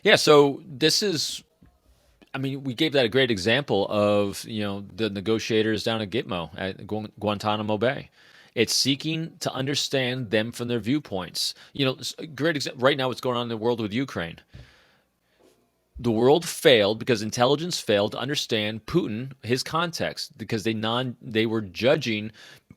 Yeah, so this is, I mean, we gave that a great example of, the negotiators down at Gitmo at Guantanamo Bay. It's seeking to understand them from their viewpoints. Great example right now what's going on in the world with Ukraine. The world failed because intelligence failed to understand Putin, his context, because they were judging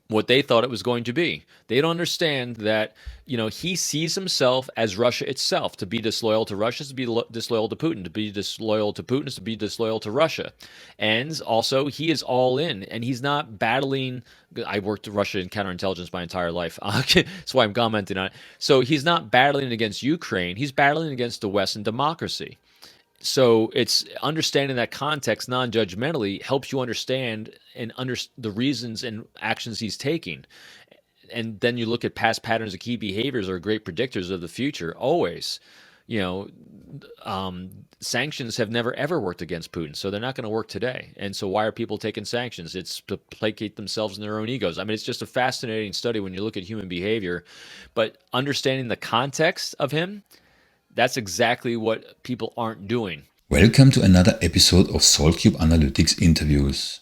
what they thought it was going to be. They don't understand that, he sees himself as Russia itself. To be disloyal to Russia is to be disloyal to Putin. To be disloyal to Putin is to be disloyal to Russia. And also, he is all in, and he's not battling. I worked Russia in counterintelligence my entire life. That's why I'm commenting on it. So he's not battling against Ukraine. He's battling against the West and democracy. So it's understanding that context non-judgmentally helps you understand the reasons and actions he's taking. And then you look at past patterns of key behaviors are great predictors of the future, always. Sanctions have never, ever worked against Putin, so they're not going to work today. And so why are people taking sanctions? It's to placate themselves and their own egos. I mean, it's just a fascinating study when you look at human behavior. But understanding the context of him, that's exactly what people aren't doing. Welcome to another episode of SaltCubeAnalytics Interviews.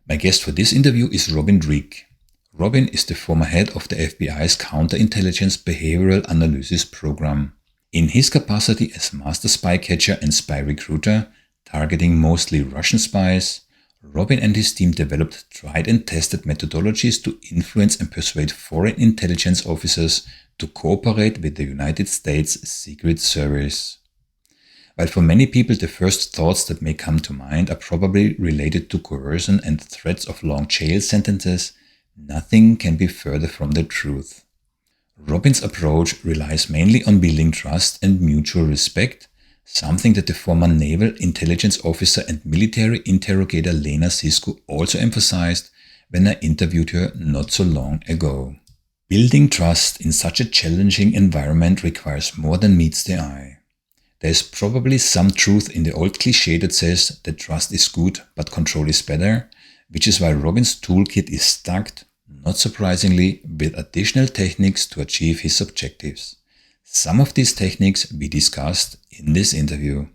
My guest for this interview is Robin Dreeke. Robin is the former head of the FBI's Counterintelligence Behavioral Analysis Program. In his capacity as master spy catcher and spy recruiter, targeting mostly Russian spies, Robin and his team developed tried and tested methodologies to influence and persuade foreign intelligence officers to cooperate with the United States Secret Service. While for many people the first thoughts that may come to mind are probably related to coercion and threats of long jail sentences, nothing can be further from the truth. Robin's approach relies mainly on building trust and mutual respect, something that the former naval intelligence officer and military interrogator Lena Sisko also emphasized when I interviewed her not so long ago. Building trust in such a challenging environment requires more than meets the eye. There is probably some truth in the old cliché that says that trust is good but control is better, which is why Robin's toolkit is stacked, not surprisingly, with additional techniques to achieve his objectives. Some of these techniques we discussed in this interview.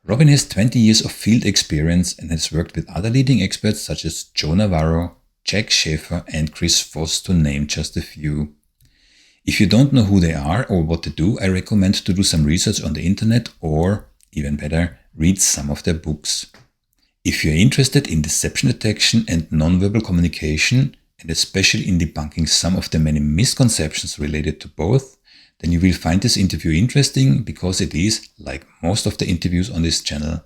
Robin has 20 years of field experience and has worked with other leading experts such as Joe Navarro, Jack Schaefer and Chris Voss, to name just a few. If you don't know who they are or what they do, I recommend to do some research on the internet or, even better, read some of their books. If you're interested in deception detection and nonverbal communication, and especially in debunking some of the many misconceptions related to both, then you will find this interview interesting because it is, like most of the interviews on this channel,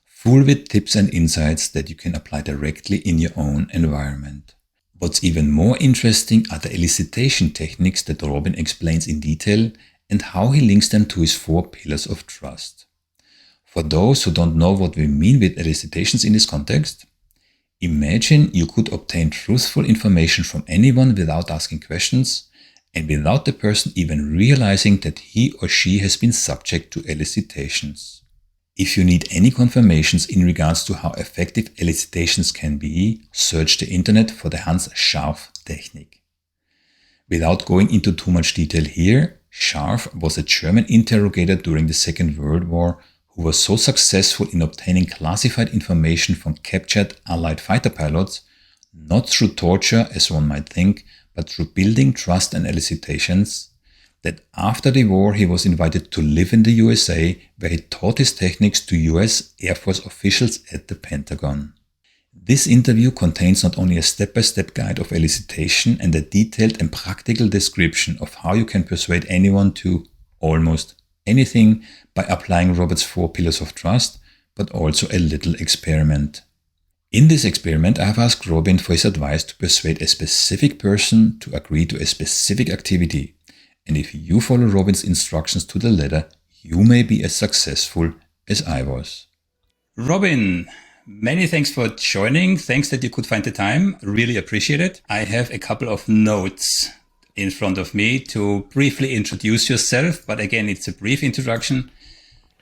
full with tips and insights that you can apply directly in your own environment. What's even more interesting are the elicitation techniques that Robin explains in detail and how he links them to his 4 pillars of trust. For those who don't know what we mean with elicitations in this context, imagine you could obtain truthful information from anyone without asking questions and without the person even realizing that he or she has been subject to elicitations. If you need any confirmations in regards to how effective elicitations can be, search the internet for the Hans Scharf technique. Without going into too much detail here, Scharf was a German interrogator during the Second World War who was so successful in obtaining classified information from captured Allied fighter pilots, not through torture as one might think, but through building trust and elicitations, that after the war he was invited to live in the USA, where he taught his techniques to US Air Force officials at the Pentagon. This interview contains not only a step-by-step guide of elicitation and a detailed and practical description of how you can persuade anyone to almost anything by applying Robert's 4 pillars of trust, but also a little experiment. In this experiment, I have asked Robin for his advice to persuade a specific person to agree to a specific activity. And if you follow Robin's instructions to the letter, you may be as successful as I was. Robin, many thanks for joining. Thanks that you could find the time. Really appreciate it. I have a couple of notes in front of me to briefly introduce yourself, but again, it's a brief introduction.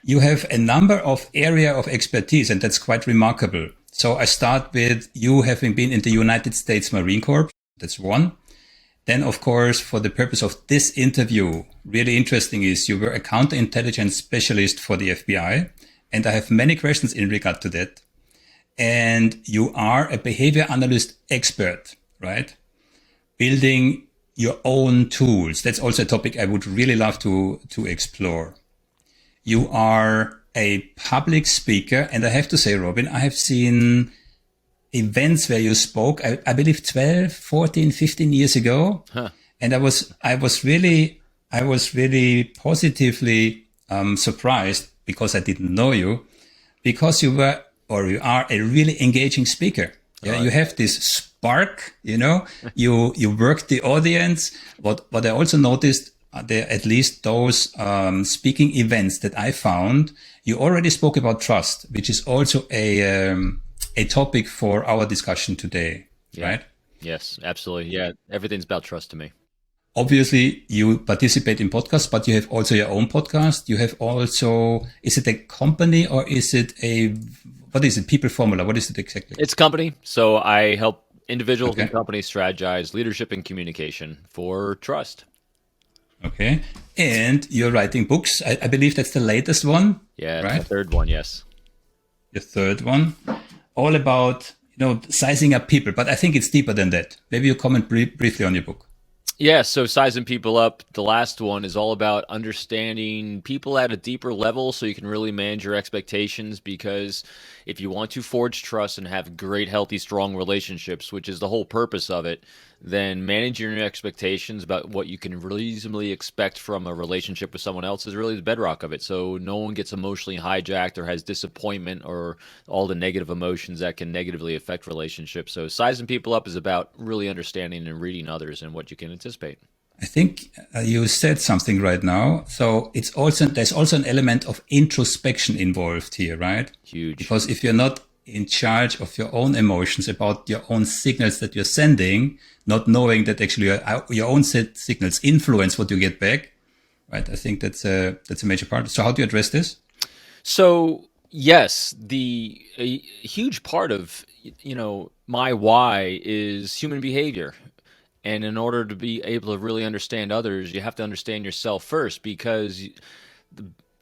You have a number of area of expertise, and that's quite remarkable. So I start with you having been in the United States Marine Corps. That's one. Then, of course, for the purpose of this interview, really interesting is you were a counterintelligence specialist for the FBI. And I have many questions in regard to that. And you are a behavior analyst expert, right? Building your own tools. That's also a topic I would really love to explore. You are a public speaker. And I have to say, Robin, I have seen events where you spoke, I believe 12, 14, 15 years ago. Huh. And I was really positively surprised because I didn't know you, because you were, or you are a really engaging speaker. Yeah. Right. You have this spark, you work the audience. What I also noticed, there, at least those speaking events that I found, you already spoke about trust, which is also a topic for our discussion today, right? Yes, absolutely. Yeah, everything's about trust to me. Obviously, you participate in podcasts, but you have also your own podcast. You have also, is it a company or is it what is it, People Formula? What is it exactly? It's a company. So I help individuals and companies strategize leadership and communication for trust. Okay. And you're writing books. I believe that's the latest one. Yeah, right? The third one, yes. The third one. All about, sizing up people, but I think it's deeper than that. Maybe you comment briefly on your book. Yeah, so sizing people up, the last one is all about understanding people at a deeper level so you can really manage your expectations, because if you want to forge trust and have great, healthy, strong relationships, which is the whole purpose of it, then managing your expectations about what you can reasonably expect from a relationship with someone else is really the bedrock of it. So no one gets emotionally hijacked or has disappointment or all the negative emotions that can negatively affect relationships. So sizing people up is about really understanding and reading others and what you can anticipate. I think you said something right now. So there's also an element of introspection involved here, right? Huge. Because if you're not in charge of your own emotions, about your own signals that you're sending, not knowing that actually your own signals influence what you get back, right? I think that's a major part. So how do you address this? So yes, a huge part of my why is human behavior. And in order to be able to really understand others, you have to understand yourself first, because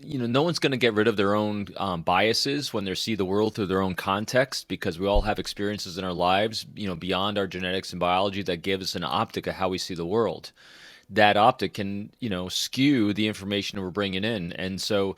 no one's going to get rid of their own biases when they see the world through their own context, because we all have experiences in our lives, beyond our genetics and biology, that give us an optic of how we see the world. That optic can, skew the information we're bringing in. And so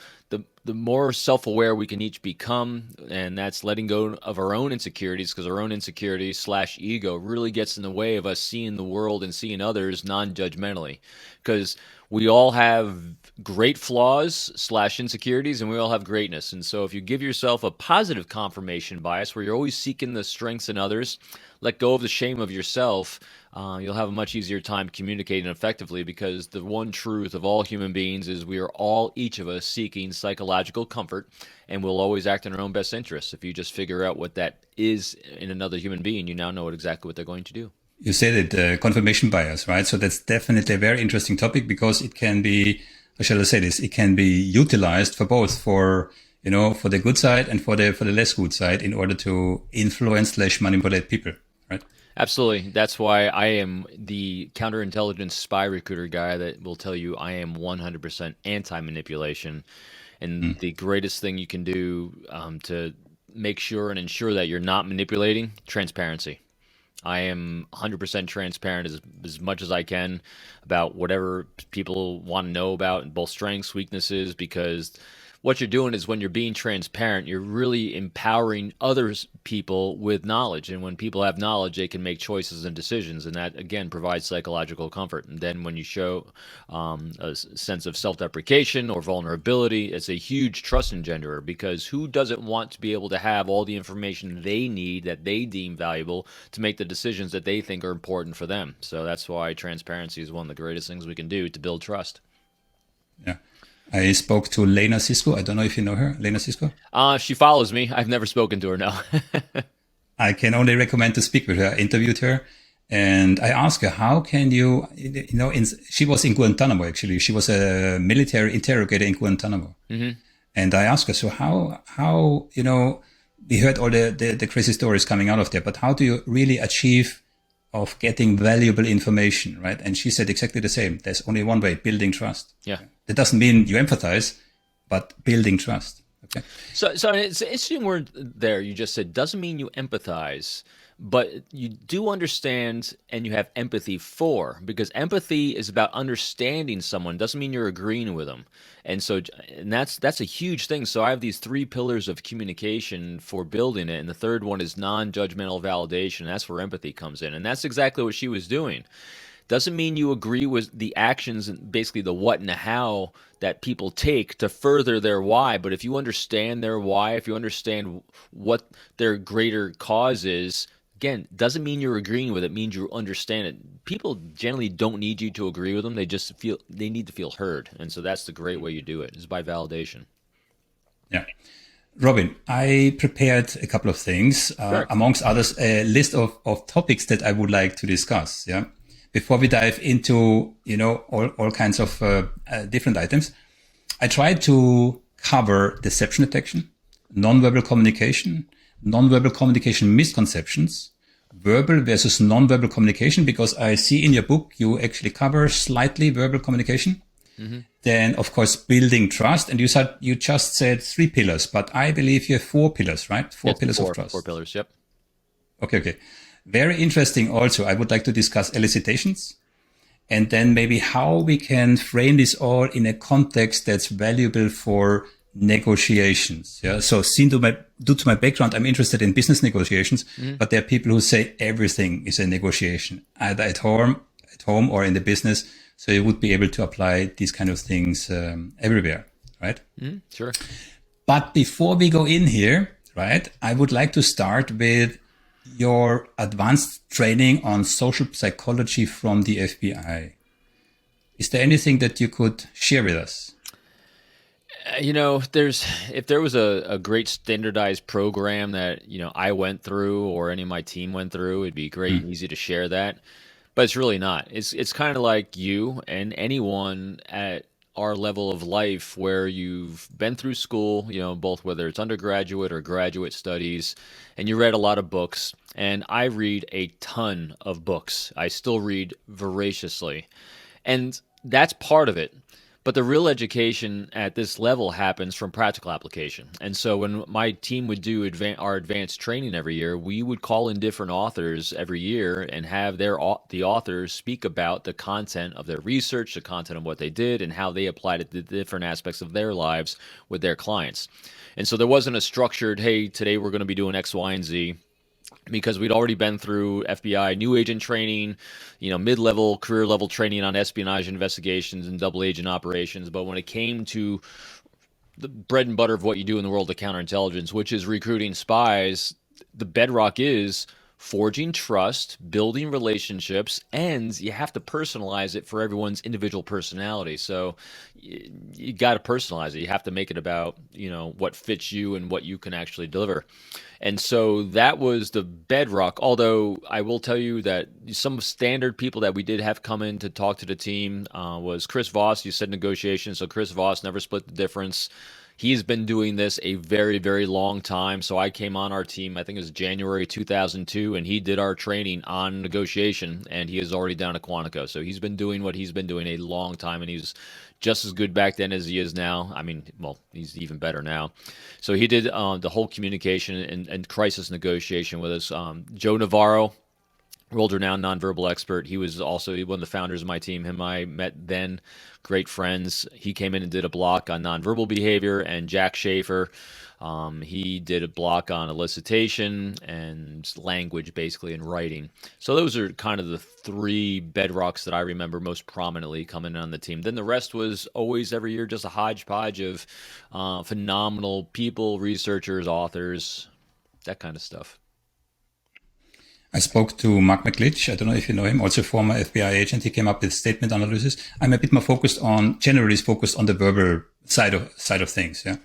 the more self-aware we can each become, and that's letting go of our own insecurities, because our own insecurities / ego really gets in the way of us seeing the world and seeing others non-judgmentally. Because we all have great flaws / insecurities, and we all have greatness. And so if you give yourself a positive confirmation bias where you're always seeking the strengths in others, let go of the shame of yourself, you'll have a much easier time communicating effectively, because the one truth of all human beings is we are all, each of us, seeking psychological comfort, and we'll always act in our own best interests. If you just figure out what that is in another human being, you now know exactly what they're going to do. You said it, confirmation bias, right? So that's definitely a very interesting topic, because it can be, how shall I say this? It can be utilized for both, for the good side and for the less good side, in order to influence / manipulate people, right? Absolutely. That's why I am the counterintelligence spy recruiter guy that will tell you I am 100% anti-manipulation. And the greatest thing you can do to make sure and ensure that you're not manipulating, transparency. I am 100% transparent as much as I can about whatever people want to know about, both strengths, weaknesses, because what you're doing is, when you're being transparent, you're really empowering others people with knowledge. And when people have knowledge, they can make choices and decisions. And that, again, provides psychological comfort. And then when you show a sense of self-deprecation or vulnerability, it's a huge trust engenderer, because who doesn't want to be able to have all the information they need, that they deem valuable, to make the decisions that they think are important for them? So that's why transparency is one of the greatest things we can do to build trust. Yeah. I spoke to Lena Cisco. I don't know if you know her, Lena Cisco. She follows me. I've never spoken to her, no. I can only recommend to speak with her. I interviewed her, and I asked her, how can you, she was in Guantanamo, actually. She was a military interrogator in Guantanamo. Mm-hmm. And I asked her, so how we heard all the crazy stories coming out of there, but how do you really achieve of getting valuable information, right? And she said exactly the same. There's only one way, building trust. Yeah. That doesn't mean you empathize, but building trust. Okay. So it's an interesting word there. You just said doesn't mean you empathize, but you do understand and you have empathy for, because empathy is about understanding someone. Doesn't mean you're agreeing with them. And that's a huge thing. So I have these 3 pillars of communication for building it. And the third one is non-judgmental validation. That's where empathy comes in. And that's exactly what she was doing. Doesn't mean you agree with the actions and basically the what and the how that people take to further their why. But if you understand their why, if you understand what their greater cause is, again, doesn't mean you're agreeing with it. It means you understand it. People generally don't need you to agree with them. They need to feel heard. And so that's the great way you do it, is by validation. Yeah. Robin, I prepared a couple of things, Sure. amongst others, a list of topics that I would like to discuss. Yeah. Before we dive into, all kinds of different items, I tried to cover deception detection, nonverbal communication misconceptions, verbal versus nonverbal communication, because I see in your book you actually cover slightly verbal communication. Mm-hmm. Then, of course, building trust. And you just said 3 pillars, but I believe you have 4 pillars, right? 4 pillars of trust. 4 pillars, yep. Okay. Very interesting also. I would like to discuss elicitations, and then maybe how we can frame this all in a context that's valuable for negotiations. Yeah. So due to my background, I'm interested in business negotiations, but there are people who say everything is a negotiation, either at home or in the business. So you would be able to apply these kind of things everywhere, right? Sure. But before we go in here, right, I would like to start with your advanced training on social psychology from the FBI. Is there anything that you could share with us? If there was a great standardized program that, I went through or any of my team went through, it'd be great and easy to share that. But it's really not. It's kind of like you and anyone at our level of life where you've been through school, both whether it's undergraduate or graduate studies, and you read a lot of books. And I read a ton of books. I still read voraciously. And that's part of it. But the real education at this level happens from practical application. And so when my team would do our advanced training every year, we would call in different authors every year and have the authors speak about the content of their research, the content of what they did, and how they applied it to different aspects of their lives with their clients. And so there wasn't a structured, hey, today we're going to be doing X, Y, and Z, because we'd already been through FBI new agent training, mid-level, career-level training on espionage investigations and double agent operations. But when it came to the bread and butter of what you do in the world of counterintelligence, which is recruiting spies, the bedrock is forging trust, building relationships, and you have to personalize it for everyone's individual personality. So you got to personalize it. You have to make it about, what fits you and what you can actually deliver. And so that was the bedrock. Although I will tell you that some standard people that we did have come in to talk to the team was Chris Voss. You said negotiations. So Chris Voss never split the difference. He's been doing this a very, very long time. So I came on our team, I think it was January 2002, and he did our training on negotiation, and he is already down at Quantico. So he's been doing what he's been doing a long time, and he's just as good back then as he is now. I mean, well, he's even better now. So he did the whole communication and crisis negotiation with us. Joe Navarro, world-renowned nonverbal expert. He was also one of the founders of my team. Him and I met then, great friends. He came in and did a block on nonverbal behavior. And Jack Schaefer, he did a block on elicitation and language, basically, and writing. So those are kind of the 3 bedrocks that I remember most prominently coming on the team. Then the rest was always, every year, just a hodgepodge of phenomenal people, researchers, authors, that kind of stuff. I spoke to Mark McLitch. I don't know if you know him, also former FBI agent. He came up with statement analysis. I'm a bit more generally focused on the verbal side of things. Yeah.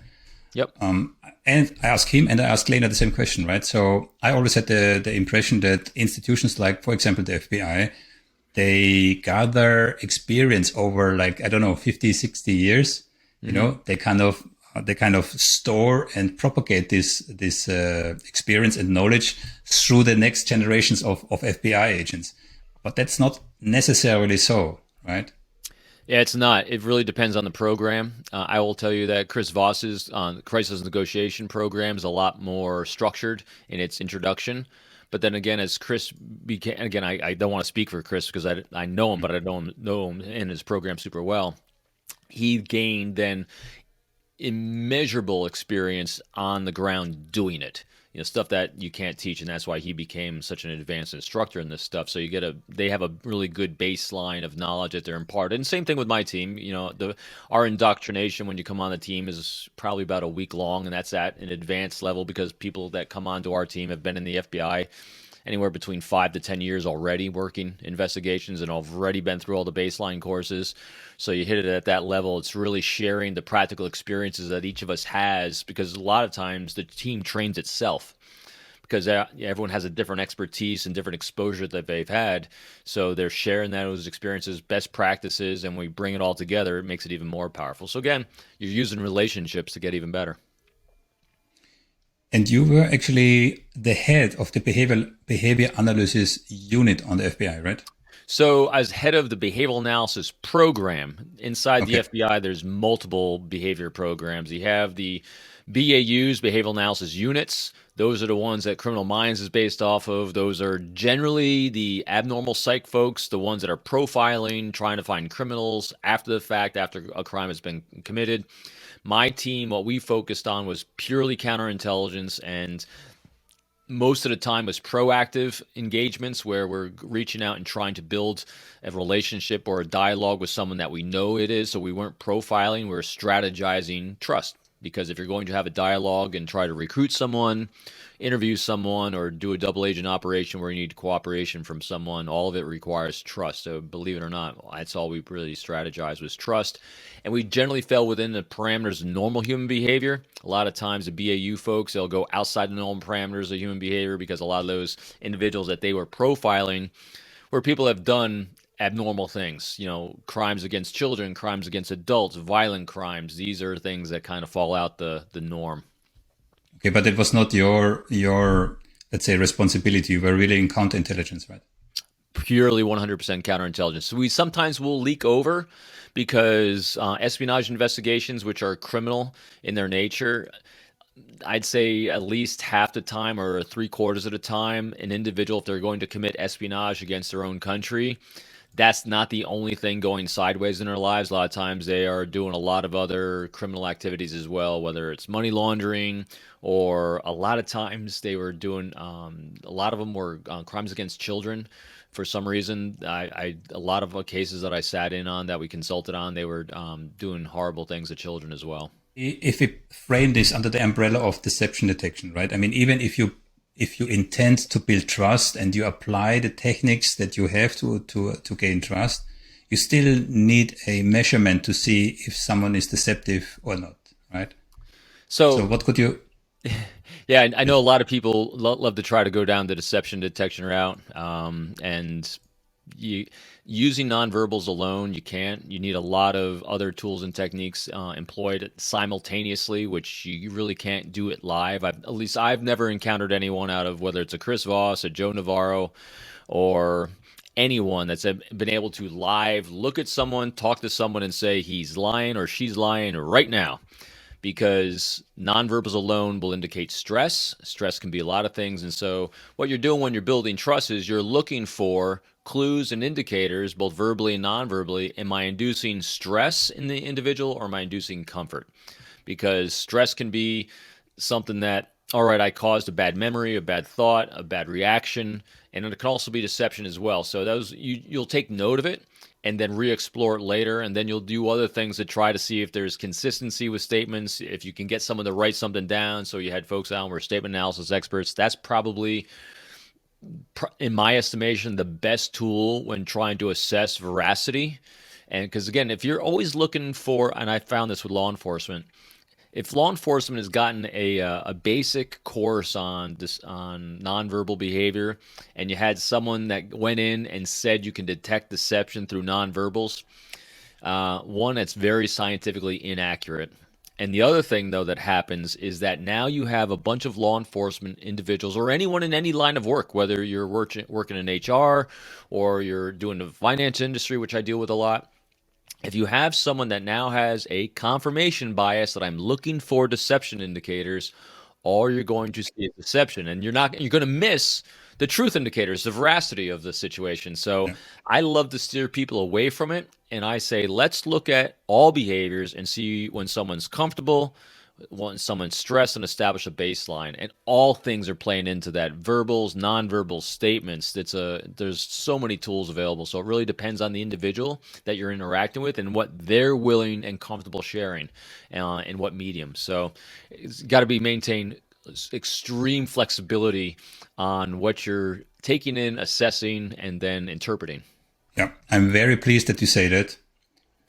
Yep. And I asked him and I asked Lena the same question, right? So I always had the impression that institutions like, for example, the FBI, they gather experience over 50, 60 years. Mm-hmm. They kind of store and propagate this experience and knowledge through the next generations of FBI agents. But that's not necessarily so, right? Yeah, it's not. It really depends on the program. I will tell you that Chris Voss's crisis negotiation program is a lot more structured in its introduction. But then again, as Chris became, again, I don't want to speak for Chris because I know him, but I don't know him in his program super well. He gained then immeasurable experience on the ground doing it. You know, stuff that you can't teach, and that's why he became such an advanced instructor in this stuff. So they have a really good baseline of knowledge that they're imparted. And same thing with my team. You know, our indoctrination when you come on the team is probably about a week long, and that's at an advanced level because people that come onto our team have been in the FBI anywhere between 5 to 10 years already working investigations and already been through all the baseline courses. So you hit it at that level. It's really sharing the practical experiences that each of us has, because a lot of times the team trains itself because everyone has a different expertise and different exposure that they've had. So they're sharing those experiences, best practices, and we bring it all together. It makes it even more powerful. So again, you're using relationships to get even better. And you were actually the head of the behavior analysis unit on the FBI, right? So, as head of the behavioral analysis program inside the FBI, there's multiple behavior programs. You have the BAUs, behavioral analysis units. Those are the ones that Criminal Minds is based off of. Those are generally the abnormal psych folks, the ones that are profiling, trying to find criminals after the fact, after a crime has been committed. My team, what we focused on was purely counterintelligence, and most of the time was proactive engagements where we're reaching out and trying to build a relationship or a dialogue with someone that we know it is. So we weren't profiling, we were strategizing trust. Because if you're going to have a dialogue and try to recruit someone, interview someone, or do a double agent operation where you need cooperation from someone, all of it requires trust. So believe it or not, that's all we really strategized was trust. And we generally fell within the parameters of normal human behavior. A lot of times the BAU folks, they'll go outside the normal parameters of human behavior because a lot of those individuals that they were profiling where people have done abnormal things, you know, crimes against children, crimes against adults, violent crimes. These are things that kind of fall out the norm. Okay, but it was not your let's say responsibility. You were really in counterintelligence, right? Purely 100% counterintelligence. So we sometimes will leak over because espionage investigations, which are criminal in their nature, I'd say at least half the time or 3/4 of the time, an individual, if they're going to commit espionage against their own country, that's not the only thing going sideways in their lives. A lot of times they are doing a lot of other criminal activities as well, whether it's money laundering, or a lot of times they were doing, a lot of them were crimes against children. For some reason, a lot of cases that I sat in on that we consulted on, they were doing horrible things to children as well. If we frame this under the umbrella of deception detection, right? I mean, even if you intend to build trust and you apply the techniques that you have to gain trust, you still need a measurement to see if someone is deceptive or not, right? So what could you... Yeah, I know a lot of people love to try to go down the deception detection route, and using nonverbals alone, you can't. You need a lot of other tools and techniques employed simultaneously, which you really can't do it live. At least I've never encountered anyone out of whether it's a Chris Voss, a Joe Navarro, or anyone that's been able to live look at someone, talk to someone, and say he's lying or she's lying right now. Because nonverbals alone will indicate stress. Stress can be a lot of things. And so what you're doing when you're building trust is you're looking for clues and indicators, both verbally and non-verbally. Am I inducing stress in the individual or am I inducing comfort? Because stress can be something that, all right, I caused a bad memory, a bad thought, a bad reaction, and it can also be deception as well. So those you'll take note of it and then re-explore it later, and then you'll do other things to try to see if there's consistency with statements, if you can get someone to write something down. So you had folks out who were statement analysis experts. That's probably, in my estimation, the best tool when trying to assess veracity. And because again, if you're always looking for, and I found this with law enforcement, if law enforcement has gotten a basic course on nonverbal behavior, and you had someone that went in and said you can detect deception through nonverbals, one, that's very scientifically inaccurate. And the other thing, though, that happens is that now you have a bunch of law enforcement individuals or anyone in any line of work, whether you're working in HR or you're doing the finance industry, which I deal with a lot. If you have someone that now has a confirmation bias that I'm looking for deception indicators, all you're going to see is deception, and you're going to miss the truth indicators, the veracity of the situation. So Yeah. I love to steer people away from it, and I say, let's look at all behaviors and see when someone's comfortable, when someone's stressed, and establish a baseline. And all things are playing into that: verbals, nonverbal statements. There's so many tools available. So it really depends on the individual that you're interacting with and what they're willing and comfortable sharing, in what medium. So it's got to be maintained extreme flexibility on what you're taking in, assessing, and then interpreting. Yeah, I'm very pleased that you say that,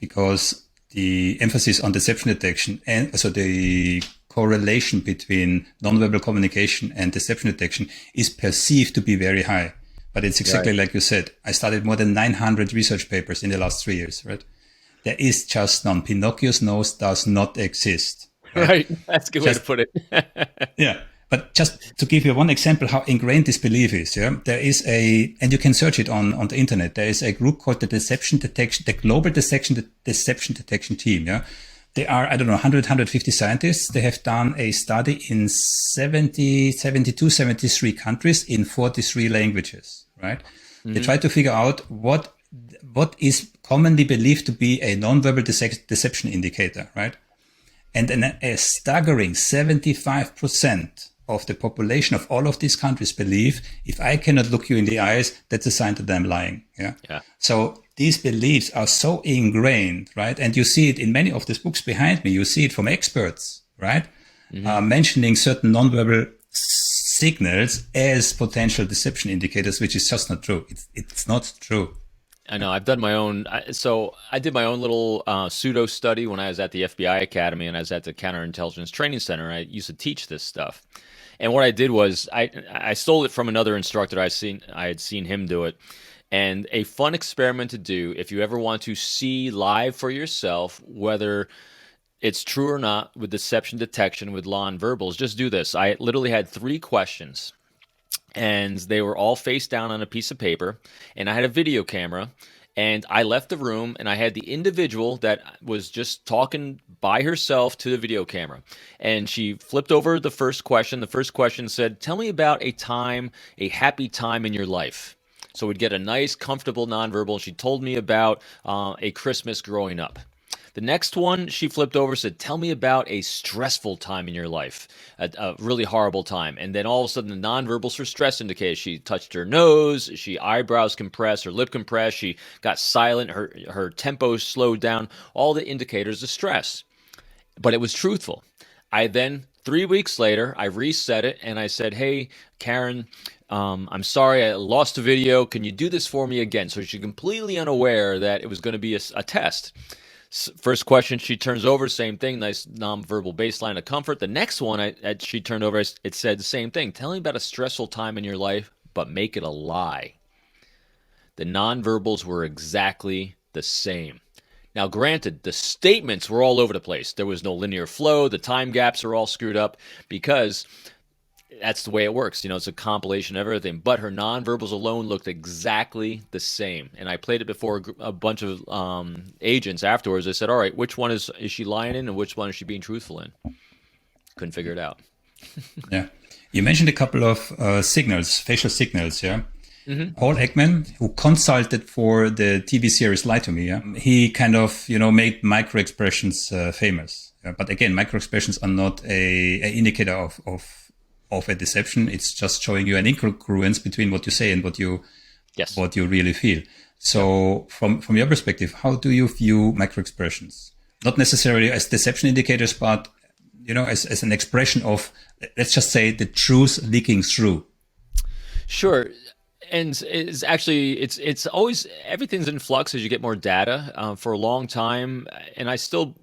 because the emphasis on deception detection and also the correlation between nonverbal communication and deception detection is perceived to be very high. But it's exactly Right. like you said. I studied more than 900 research papers in the last 3 years, right? There is just none. Pinocchio's nose does not exist. Right. That's a good way to Just- put it. Yeah. But just to give you one example how ingrained this belief is, yeah, there is and you can search it on the internet. There is a group called the Global Deception Detection Team. Yeah. They are, 150 scientists. They have done a study in 72, 73 countries in 43 languages, right? They try to figure out what is commonly believed to be a nonverbal deception indicator, right? And a staggering 75% of the population of all of these countries believe if I cannot look you in the eyes, that's a sign that I'm lying. Yeah. Yeah. So these beliefs are so ingrained, right? And you see it in many of these books behind me. You see it from experts, right? Mentioning certain nonverbal signals as potential deception indicators, which is just not true. It's not true. I know. I've done my own. So I did my own little pseudo study when I was at the FBI Academy and I was at the Counterintelligence Training Center. I used to teach this stuff. And what I did was I stole it from another instructor. I had seen him do it. And a fun experiment to do if you ever want to see live for yourself whether it's true or not with deception detection with nonverbals, just do this. I literally had 3 questions, and they were all face down on a piece of paper, and I had a video camera, and I left the room, and I had the individual that was just talking by herself to the video camera, and she flipped over the first question. The first question said, tell me about a happy time in your life. So we'd get a nice, comfortable nonverbal. She told me about a Christmas growing up. The next one she flipped over, said, tell me about a stressful time in your life, a really horrible time. And then all of a sudden the nonverbals for stress indicated. She touched her nose, she eyebrows compressed, her lip compressed, she got silent, her tempo slowed down, all the indicators of stress. But it was truthful. I then, 3 weeks later, I reset it and I said, hey, Karen, I'm sorry, I lost the video. Can you do this for me again? So she's completely unaware that it was going to be a test. First question she turns over, same thing, nice nonverbal baseline of comfort. The next one she turned over, it said the same thing. Tell me about a stressful time in your life, but make it a lie. The nonverbals were exactly the same. Now, granted, the statements were all over the place. There was no linear flow. The time gaps are all screwed up because that's the way it works. It's a compilation of everything. But her nonverbals alone looked exactly the same. And I played it before a bunch of agents afterwards. I said, all right, which one is she lying in and which one is she being truthful in? Couldn't figure it out. Yeah. You mentioned a couple of signals, facial signals, yeah? Paul Ekman, who consulted for the TV series Lie to Me, yeah? He kind of, made micro expressions famous. Yeah? But again, micro expressions are not a indicator of a deception. It's just showing you an incongruence between what you say and what you really feel. So from your perspective, how do you view micro expressions? Not necessarily as deception indicators, but as an expression of, let's just say, the truth leaking through. Sure. And it's always, everything's in flux as you get more data. For a long time, and I still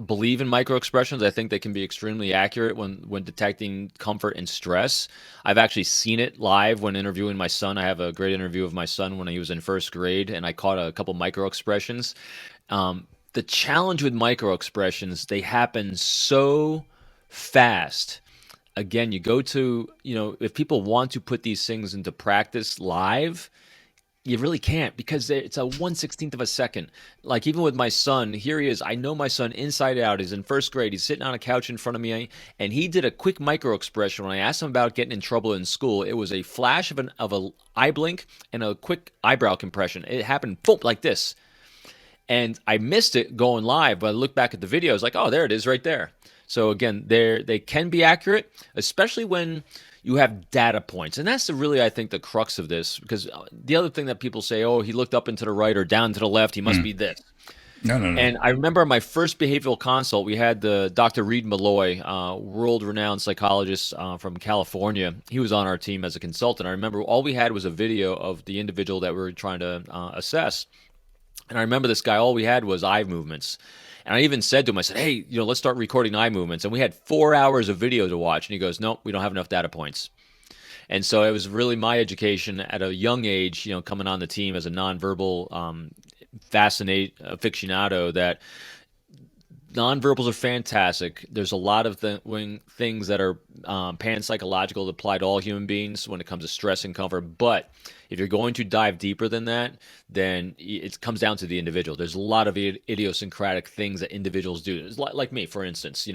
believe in micro expressions. I think they can be extremely accurate when detecting comfort and stress. I've actually seen it live when interviewing my son. I have a great interview of my son when he was in first grade, and I caught a couple micro expressions. the challenge with micro expressions, they happen so fast. Again, you go to, if people want to put these things into practice live, you really can't, because it's a 1/16th of a second. Like, even with my son, here he is. I know my son inside out. He's in first grade. He's sitting on a couch in front of me, and he did a quick micro expression when I asked him about getting in trouble in school. It was a flash of a eye blink and a quick eyebrow compression. It happened boom, like this. And I missed it going live, but I looked back at the video. I was like, oh, there it is right there. So again, they can be accurate, especially when you have data points. And that's I think, the crux of this, because the other thing that people say, oh, he looked up and to the right or down to the left, he must be this. No. And I remember my first behavioral consult, we had the Dr. Reed Malloy, world-renowned psychologist from California. He was on our team as a consultant. I remember all we had was a video of the individual that we were trying to assess. And I remember this guy, all we had was eye movements. And I even said to him, I said, hey, let's start recording eye movements. And we had 4 hours of video to watch. And he goes, nope, we don't have enough data points. And so it was really my education at a young age, coming on the team as a nonverbal aficionado, that nonverbals are fantastic. There's a lot of things that are panpsychological that apply to all human beings when it comes to stress and comfort. But if you're going to dive deeper than that, then it comes down to the individual. There's a lot of idiosyncratic things that individuals do. It's like me, for instance.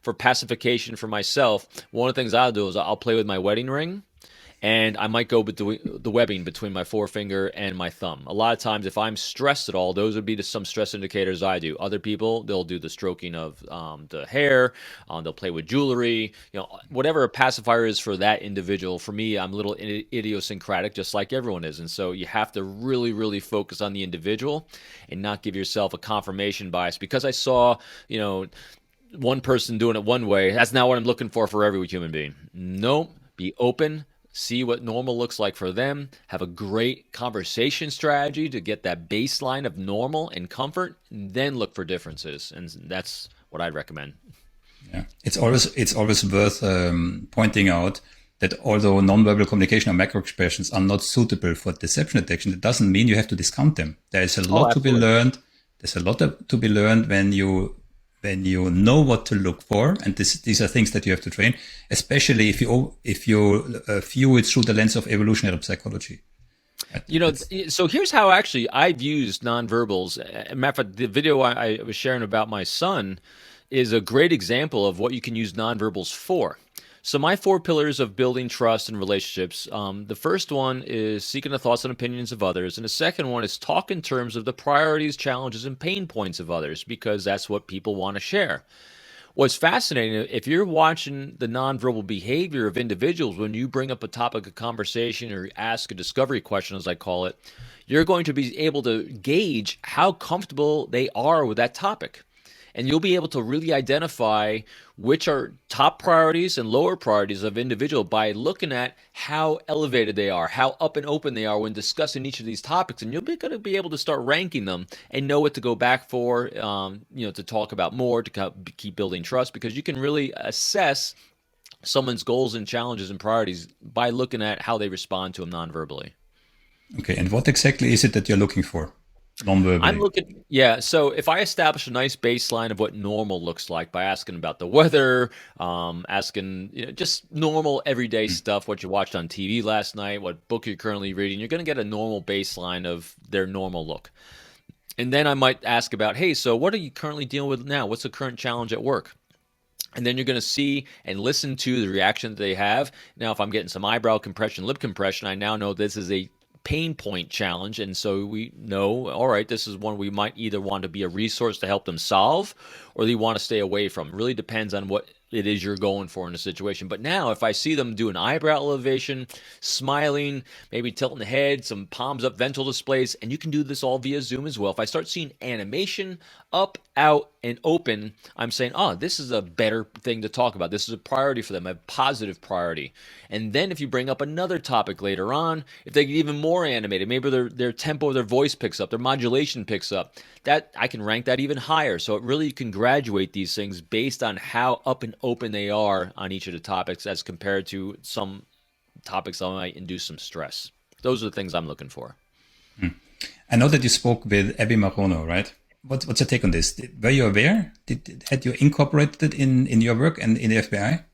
For pacification for myself, one of the things I'll do is I'll play with my wedding ring. And I might go with the webbing between my forefinger and my thumb. A lot of times, if I'm stressed at all, those would be some stress indicators I do. Other people, they'll do the stroking of the hair. They'll play with jewelry. Whatever a pacifier is for that individual. For me, I'm a little idiosyncratic, just like everyone is. And so you have to really, really focus on the individual and not give yourself a confirmation bias. Because I saw, one person doing it one way, that's not what I'm looking for every human being. Nope. Be open. See what normal looks like for them. Have a great conversation strategy to get that baseline of normal and comfort, and then look for differences. And that's what I'd recommend. Yeah, it's always worth pointing out that although nonverbal communication or macro expressions are not suitable for deception detection, it doesn't mean you have to discount them. There is a lot to be learned. There's a lot to be learned when you know what to look for, and these are things that you have to train, especially if you view it through the lens of evolutionary psychology. So here's how actually I've used nonverbals. As a matter of fact, the video I was sharing about my son is a great example of what you can use nonverbals for. So my 4 pillars of building trust and relationships, the first one is seeking the thoughts and opinions of others. And the second one is talk in terms of the priorities, challenges, and pain points of others, because that's what people want to share. What's fascinating, if you're watching the nonverbal behavior of individuals, when you bring up a topic of conversation or ask a discovery question, as I call it, you're going to be able to gauge how comfortable they are with that topic. And you'll be able to really identify which are top priorities and lower priorities of individual by looking at how elevated they are, how up and open they are when discussing each of these topics. And you'll be going to be able to start ranking them and know what to go back for, to talk about more, to keep building trust, because you can really assess someone's goals and challenges and priorities by looking at how they respond to them nonverbally. Okay, and what exactly is it that you're looking for? Non-verbally. So if I establish a nice baseline of what normal looks like by asking about the weather, asking just normal everyday stuff, what you watched on TV last night, what book you're currently reading, you're going to get a normal baseline of their normal look. And then I might ask about, hey, so what are you currently dealing with now? What's the current challenge at work? And then you're going to see and listen to the reaction that they have. Now, if I'm getting some eyebrow compression, lip compression, I now know this is a pain point challenge, and so we know, all right, this is one we might either want to be a resource to help them solve, or they want to stay away from. It really depends on what it is you're going for in a situation. But now if I see them do an eyebrow elevation, smiling, maybe tilting the head, some palms up ventral displays, and you can do this all via Zoom as well. If I start seeing animation up, out, and open, I'm saying, oh, this is a better thing to talk about. This is a priority for them, a positive priority. And then if you bring up another topic later on, if they get even more animated, maybe their tempo of their voice picks up, their modulation picks up, that I can rank that even higher. So it really, you can graduate these things based on how up and open they are on each of the topics as compared to some topics that might induce some stress. Those are the things I'm looking for. I know that you spoke with Abby Marono, right? what's your take on this? Were you aware? Had you incorporated it in your work and in the FBI?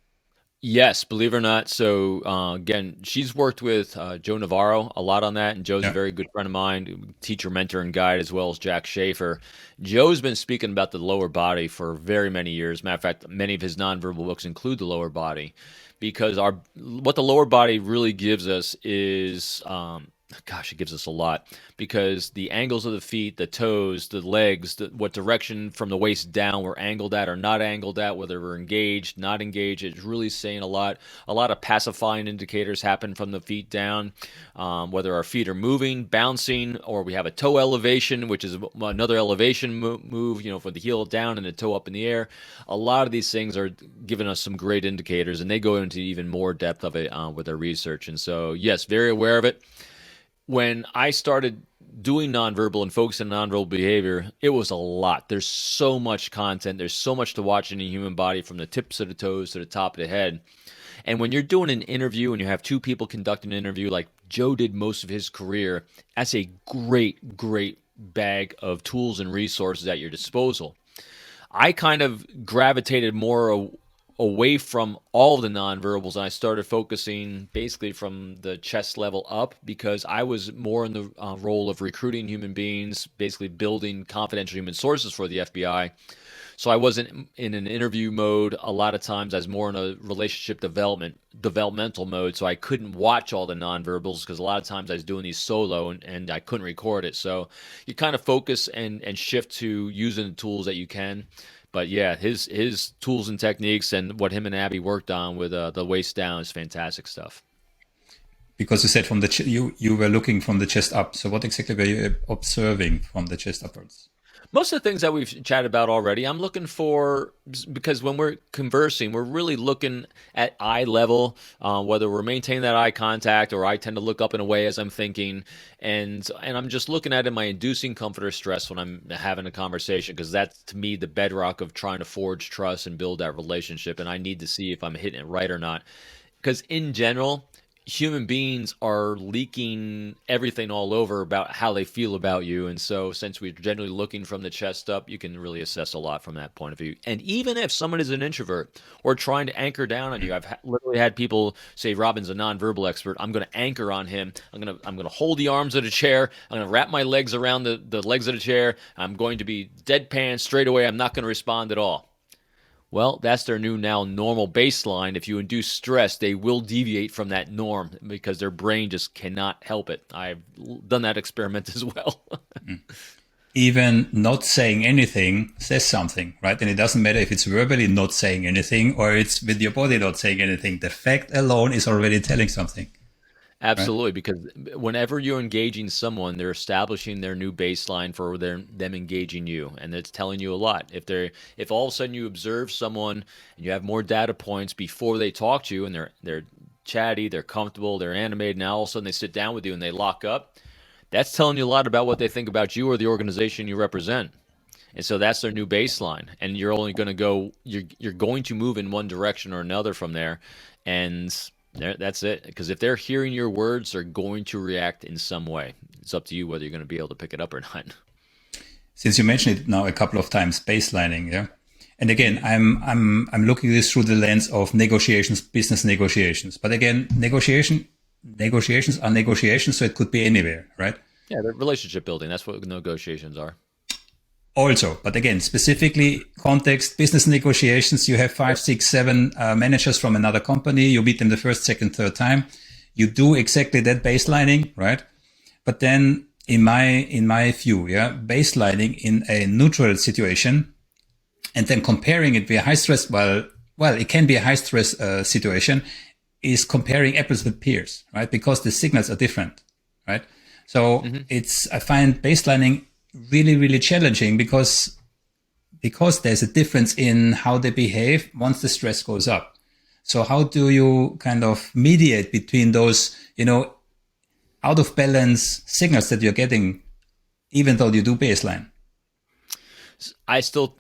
Yes, believe it or not. So again, she's worked with Joe Navarro a lot on that, and Joe's a Yeah. very good friend of mine, teacher, mentor, and guide, as well as Jack Schaefer. Joe's been speaking about the lower body for very many years. Matter of fact, many of his nonverbal books include the lower body, because what the lower body really gives us is gosh, it gives us a lot, because the angles of the feet, the toes, the legs, what direction from the waist down we're angled at or not angled at, whether we're engaged, not engaged, it's really saying a lot. A lot of pacifying indicators happen from the feet down, whether our feet are moving, bouncing, or we have a toe elevation, which is another elevation move, from the heel down and the toe up in the air. A lot of these things are giving us some great indicators, and they go into even more depth of it with their research. And so, yes, very aware of it. When I started doing nonverbal and focusing on nonverbal behavior, it was a lot. There's so much content. There's so much to watch in the human body, from the tips of the toes to the top of the head. And when you're doing an interview and you have two people conducting an interview like Joe did most of his career, that's a great, great bag of tools and resources at your disposal. I kind of gravitated more away from all of the nonverbals, and I started focusing basically from the chest level up, because I was more in the role of recruiting human beings, basically building confidential human sources for the FBI. So I wasn't in an interview mode. A lot of times I was more in a relationship developmental mode, so I couldn't watch all the nonverbals, because a lot of times I was doing these solo and I couldn't record it. So you kind of focus and shift to using the tools that you can. But yeah, his tools and techniques and what him and Abby worked on with the waist down is fantastic stuff. Because you said from you were looking from the chest up. So what exactly were you observing from the chest upwards? Most of the things that we've chatted about already, I'm looking for, because when we're conversing, we're really looking at eye level, whether we're maintaining that eye contact, or I tend to look up and away as I'm thinking, and I'm just looking at, am I inducing comfort or stress when I'm having a conversation, because that's, to me, the bedrock of trying to forge trust and build that relationship, and I need to see if I'm hitting it right or not. Because in general, human beings are leaking everything all over about how they feel about you. And so since we're generally looking from the chest up, you can really assess a lot from that point of view. And even if someone is an introvert or trying to anchor down on you, I've literally had people say, Robin's a nonverbal expert. I'm going to anchor on him. I'm going to hold the arms of the chair. I'm going to wrap my legs around the legs of the chair. I'm going to be deadpan straight away. I'm not going to respond at all. Well, that's their new now normal baseline. If you induce stress, they will deviate from that norm, because their brain just cannot help it. I've done that experiment as well. Even not saying anything says something, right? And it doesn't matter if it's verbally not saying anything or it's with your body not saying anything. The fact alone is already telling something. Absolutely, right? Because whenever you're engaging someone, they're establishing their new baseline for them engaging you, and it's telling you a lot. If all of a sudden you observe someone and you have more data points before they talk to you, and they're chatty, they're comfortable, they're animated, now all of a sudden they sit down with you and they lock up, that's telling you a lot about what they think about you or the organization you represent. And so that's their new baseline, and you're only going to go, you're going to move in one direction or another from there, and that's it. Because if they're hearing your words, they're going to react in some way. It's up to you whether you're going to be able to pick it up or not. Since you mentioned it now a couple of times, baselining, yeah. And again, I'm looking at this through the lens of negotiations, business negotiations. But again, negotiations are negotiations, so it could be anywhere, right? Yeah, they're relationship building. That's what negotiations are. Also, but again, specifically context, business negotiations, you have 5, 6, 7 managers from another company. You meet them the first, second, third time. You do exactly that baselining, right? But then in my view, yeah, baselining in a neutral situation and then comparing it with a high stress, well, it can be a high stress situation, is comparing apples with pears, right? Because the signals are different, right? So I find baselining really, really challenging because there's a difference in how they behave once the stress goes up. So how do you kind of mediate between those, out of balance signals that you're getting, even though you do baseline? I still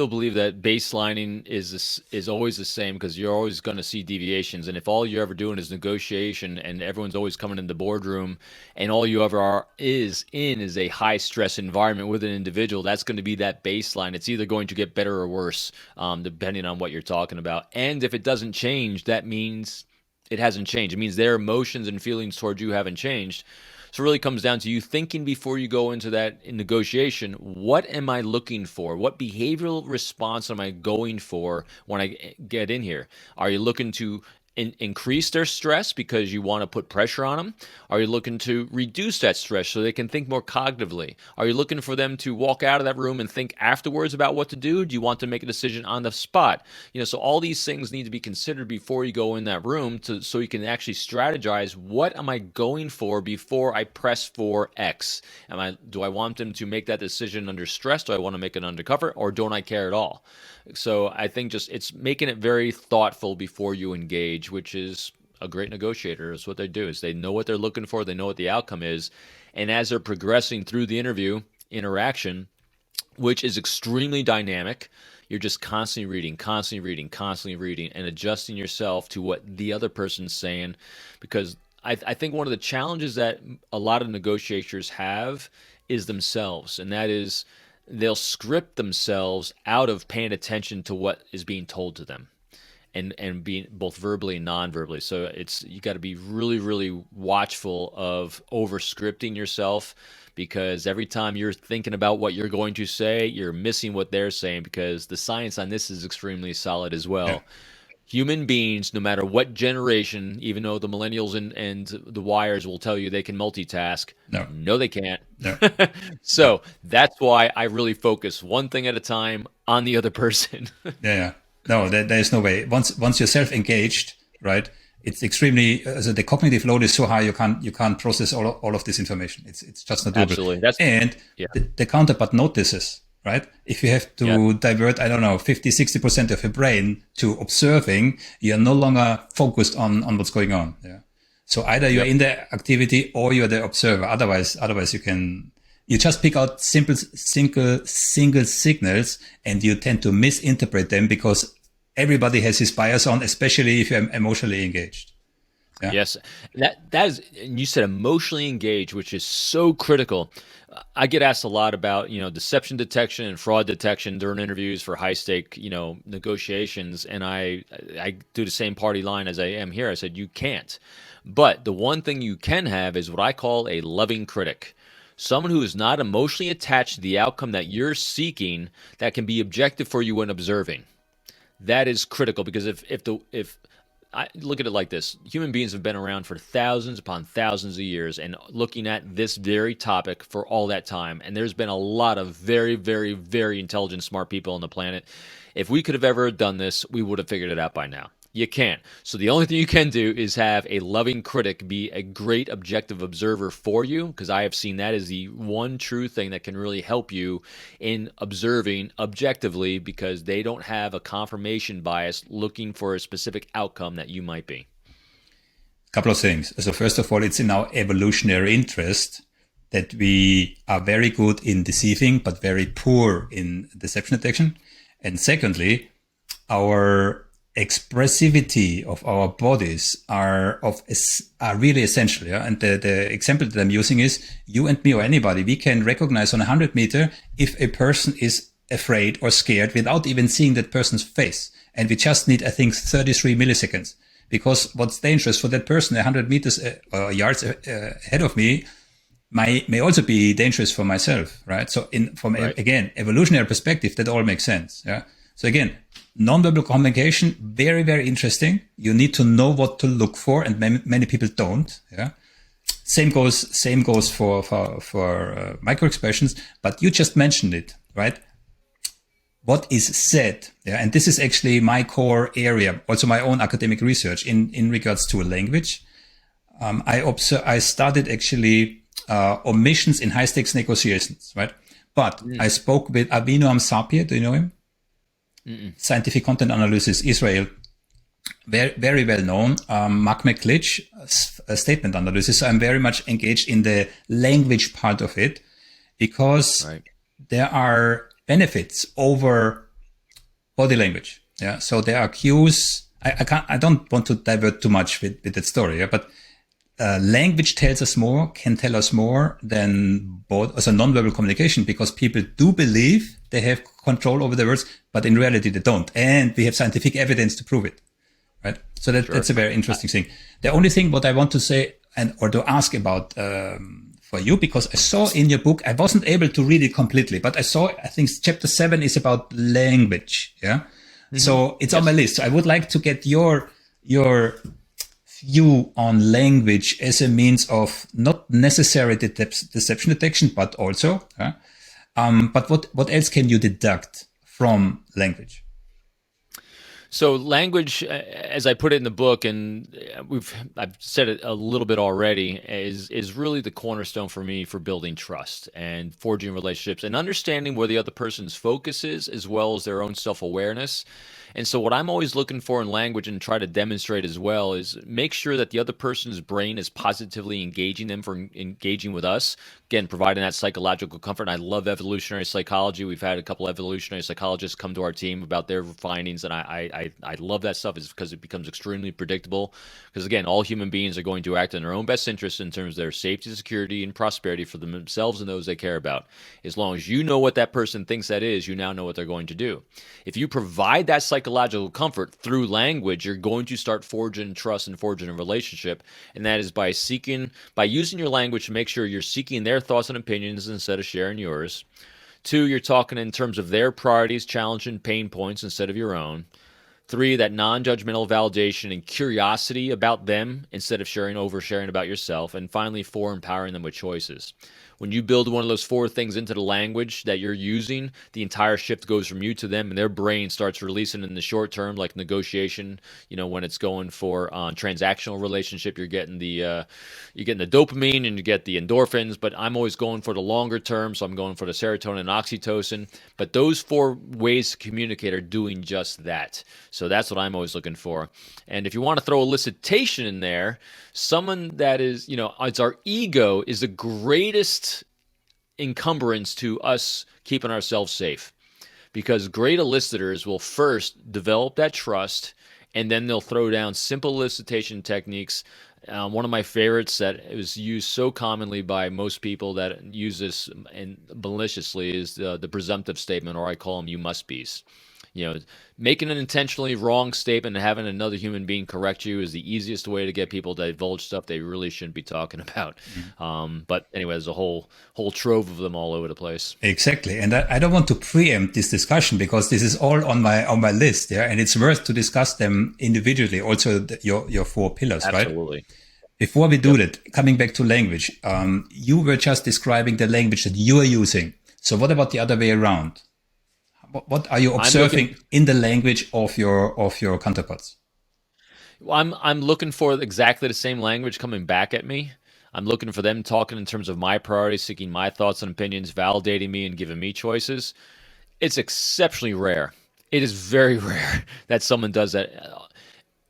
believe that baselining is always the same, because you're always going to see deviations. And if all you're ever doing is negotiation and everyone's always coming in the boardroom and all you ever is a high stress environment with an individual, that's going to be that baseline. It's either going to get better or worse, depending on what you're talking about. And if it doesn't change, that means it hasn't changed. It means their emotions and feelings towards you haven't changed. So it really comes down to you thinking before you go into that in negotiation. What am I looking for? What behavioral response am I going for when I get in here? Are you looking to increase their stress because you want to put pressure on them? Are you looking to reduce that stress so they can think more cognitively? Are you looking for them to walk out of that room and think afterwards about what to do? Do you want to make a decision on the spot? So all these things need to be considered before you go in that room, so you can actually strategize. What am I going for before I press for X? Do I want them to make that decision under stress? Do I want to make it undercover, or don't I care at all? So I think it's making it very thoughtful before you engage, which is a great negotiator. Is what they do, is they know what they're looking for, they know what the outcome is, and as they're progressing through the interaction, which is extremely dynamic, you're just constantly reading, and adjusting yourself to what the other person's saying. Because I think one of the challenges that a lot of negotiators have is themselves, and that is they'll script themselves out of paying attention to what is being told to them, and being both verbally and non-verbally. So you got to be really, really watchful of over scripting yourself, because every time you're thinking about what you're going to say, you're missing what they're saying, because the science on this is extremely solid as well. Yeah. Human beings, no matter what generation, even though the millennials and the wires will tell you they can multitask, no they can't. No. So that's why I really focus one thing at a time on the other person. Yeah. No, there is no way. Once you're self-engaged, right? It's extremely the cognitive load is so high you can't process all of this information. It's just not doable. Absolutely. The counterpart notices. Right? If you have to divert, 50-60% of your brain to observing, you're no longer focused on what's going on. Yeah. So either you're in the activity or you're the observer. Otherwise you just pick out single signals, and you tend to misinterpret them because everybody has his bias on, especially if you're emotionally engaged. Yeah. Yes. That is, and you said emotionally engaged, which is so critical. I get asked a lot about, deception detection and fraud detection during interviews for high stake, negotiations. And I do the same party line as I am here. I said, you can't. But the one thing you can have is what I call a loving critic. Someone who is not emotionally attached to the outcome that you're seeking, that can be objective for you when observing. That is critical, because if I look at it like this. Human beings have been around for thousands upon thousands of years and looking at this very topic for all that time. And there's been a lot of very, very, very intelligent, smart people on the planet. If we could have ever done this, we would have figured it out by now. You can't. So the only thing you can do is have a loving critic be a great objective observer for you, because I have seen that as the one true thing that can really help you in observing objectively, because they don't have a confirmation bias looking for a specific outcome that you might be. Couple of things. So first of all, it's in our evolutionary interest that we are very good in deceiving, but very poor in deception detection. And secondly, our expressivity of our bodies are really essential. Yeah? And the example that I'm using is you and me or anybody, we can recognize on 100 meter if a person is afraid or scared without even seeing that person's face. And we just need, 33 milliseconds, because what's dangerous for that person 100 meters or yards ahead of me may also be dangerous for myself, right? So again, evolutionary perspective, that all makes sense. Yeah. So again, nonverbal communication, very, very interesting. You need to know what to look for, and many people don't. Yeah. Same goes for micro expressions, but you just mentioned it, right? What is said, yeah, and this is actually my core area, also my own academic research in regards to language. I studied actually omissions in high stakes negotiations, right? But I spoke with Avinoam Sapir. Do you know him? Scientific content analysis, Israel, very, very well known. Mark McClitch, statement analysis. So I'm very much engaged in the language part of it, because there are benefits over body language. Yeah. So there are cues. I don't want to divert too much with that story. Yeah? But language can tell us more than both as a nonverbal communication, because people do believe they have control over the words, but in reality they don't. And we have scientific evidence to prove it. Right. So that's a very interesting thing. The only thing what I want to say or to ask about, for you, because I saw in your book, I wasn't able to read it completely, but I think chapter 7 is about language. Yeah. Mm-hmm. So it's on my list. So I would like to get your view on language as a means of not necessarily deception detection, but also, but what else can you deduct from language? So language, as I put it in the book, and I've said it a little bit already, is really the cornerstone for me for building trust and forging relationships and understanding where the other person's focus is, as well as their own self-awareness. And so what I'm always looking for in language and try to demonstrate as well is make sure that the other person's brain is positively engaging them for engaging with us. Again, providing that psychological comfort. And I love evolutionary psychology. We've had a couple of evolutionary psychologists come to our team about their findings, and I love that stuff, is because it becomes extremely predictable. Because again, all human beings are going to act in their own best interest in terms of their safety, security, and prosperity for themselves and those they care about. As long as you know what that person thinks that is, you now know what they're going to do. If you provide that psychological comfort through language, you're going to start forging trust and forging a relationship. And that is by using your language to make sure you're seeking their thoughts and opinions instead of sharing yours. 2, you're talking in terms of their priorities, challenge, and pain points instead of your own. 3, that non-judgmental validation and curiosity about them instead of oversharing about yourself. And finally, 4, empowering them with choices. When you build one of those 4 things into the language that you're using, the entire shift goes from you to them, and their brain starts releasing in the short term, like negotiation. When it's going for transactional relationship, you're getting the dopamine and you get the endorphins. But I'm always going for the longer term, so I'm going for the serotonin and oxytocin. But those 4 ways to communicate are doing just that. So that's what I'm always looking for. And if you want to throw elicitation in there, someone that is, it's our ego is the greatest encumbrance to us keeping ourselves safe, because great elicitors will first develop that trust, and then they'll throw down simple elicitation techniques. One of my favorites that is used so commonly by most people that use this and maliciously is the presumptive statement, or I call them "you must be's." Making an intentionally wrong statement and having another human being correct you is the easiest way to get people to divulge stuff they really shouldn't be talking about. Mm-hmm. But anyway, there's a whole trove of them all over the place. Exactly. And I don't want to preempt this discussion, because this is all on my list. Yeah. And it's worth to discuss them individually. Also your 4 pillars, Absolutely. Right? Absolutely. Before we do that, coming back to language, you were just describing the language that you are using. So what about the other way around? What are you observing in the language of your counterparts? I'm looking for exactly the same language coming back at me. I'm looking for them talking in terms of my priorities, seeking my thoughts and opinions, validating me and giving me choices. It's exceptionally rare. It is very rare that someone does that.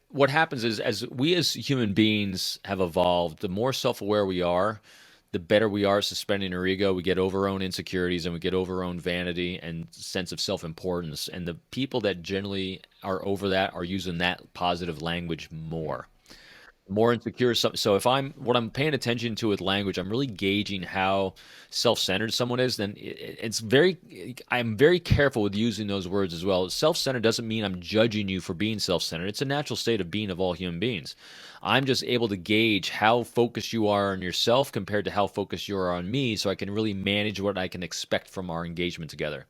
What happens is, as human beings have evolved, the more self-aware we are, the better we are suspending our ego. We get over our own insecurities, and we get over our own vanity and sense of self-importance. And the people that generally are over that are using that positive language more insecure. So if what I'm paying attention to with language, I'm really gauging how self-centered someone is. Then I'm very careful with using those words as well. Self-centered doesn't mean I'm judging you for being self-centered. It's a natural state of being of all human beings. I'm just able to gauge how focused you are on yourself compared to how focused you are on me, so I can really manage what I can expect from our engagement together.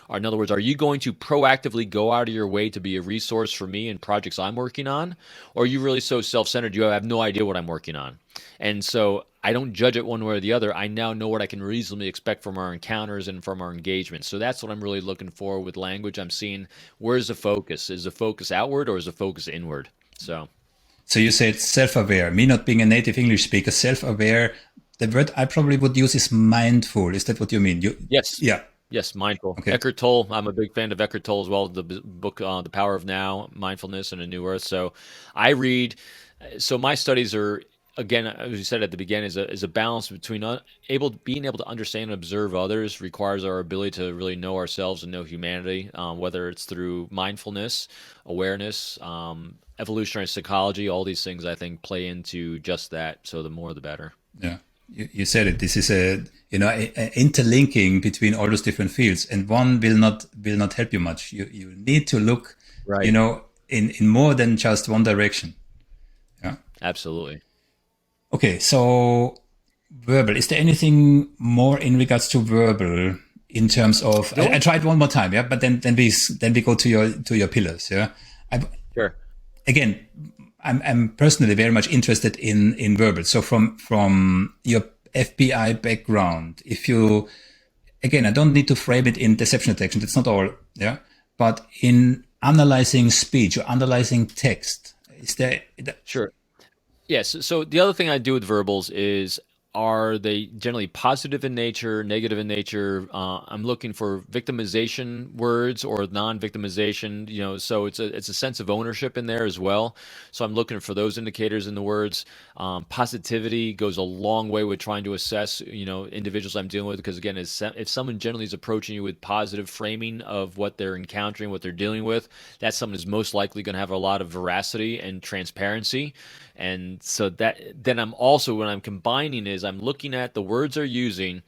Or in other words, are you going to proactively go out of your way to be a resource for me in projects I'm working on? Or are you really so self-centered you have no idea what I'm working on? And so I don't judge it one way or the other. I now know what I can reasonably expect from our encounters and from our engagement. So that's what I'm really looking for with language. I'm seeing, where's the focus? Is the focus outward or is the focus inward? So you said self-aware. Me not being a native English speaker, self-aware. The word I probably would use is mindful. Is that what you mean? Yes. Yeah. Yes, mindful. Okay. Eckhart Tolle. I'm a big fan of Eckhart Tolle as well. The book, The Power of Now, Mindfulness, and A New Earth. So I read. So my studies are again, as you said at the beginning, is a balance between being able to understand and observe others requires our ability to really know ourselves and know humanity, whether it's through mindfulness, awareness, evolutionary psychology. All these things I think play into just that. So the more, the better. Yeah, you said it. This is a interlinking between all those different fields, and one will not help you much. You need to look, Right. in more than just one direction. Yeah. Absolutely. Okay, so verbal. Is there anything more in regards to verbal in terms of? I tried one more time, yeah, but then we go to your pillars, yeah. Sure. Again, I'm personally very much interested in verbal. So from your FBI background, if you, again, I don't need to frame it in deception detection. That's not all, yeah. But in analyzing speech or analyzing text, is there? Sure. Yes. So the other thing I do with verbals is, are they generally positive in nature, negative in nature? I'm looking for victimization words or non-victimization. So it's a sense of ownership in there as well. So I'm looking for those indicators in the words. Positivity goes a long way with trying to assess individuals I'm dealing with, because again, if someone generally is approaching you with positive framing of what they're encountering, what they're dealing with, that someone is most likely going to have a lot of veracity and transparency. And so then I'm also, when I'm combining, is I'm looking at the words they're using,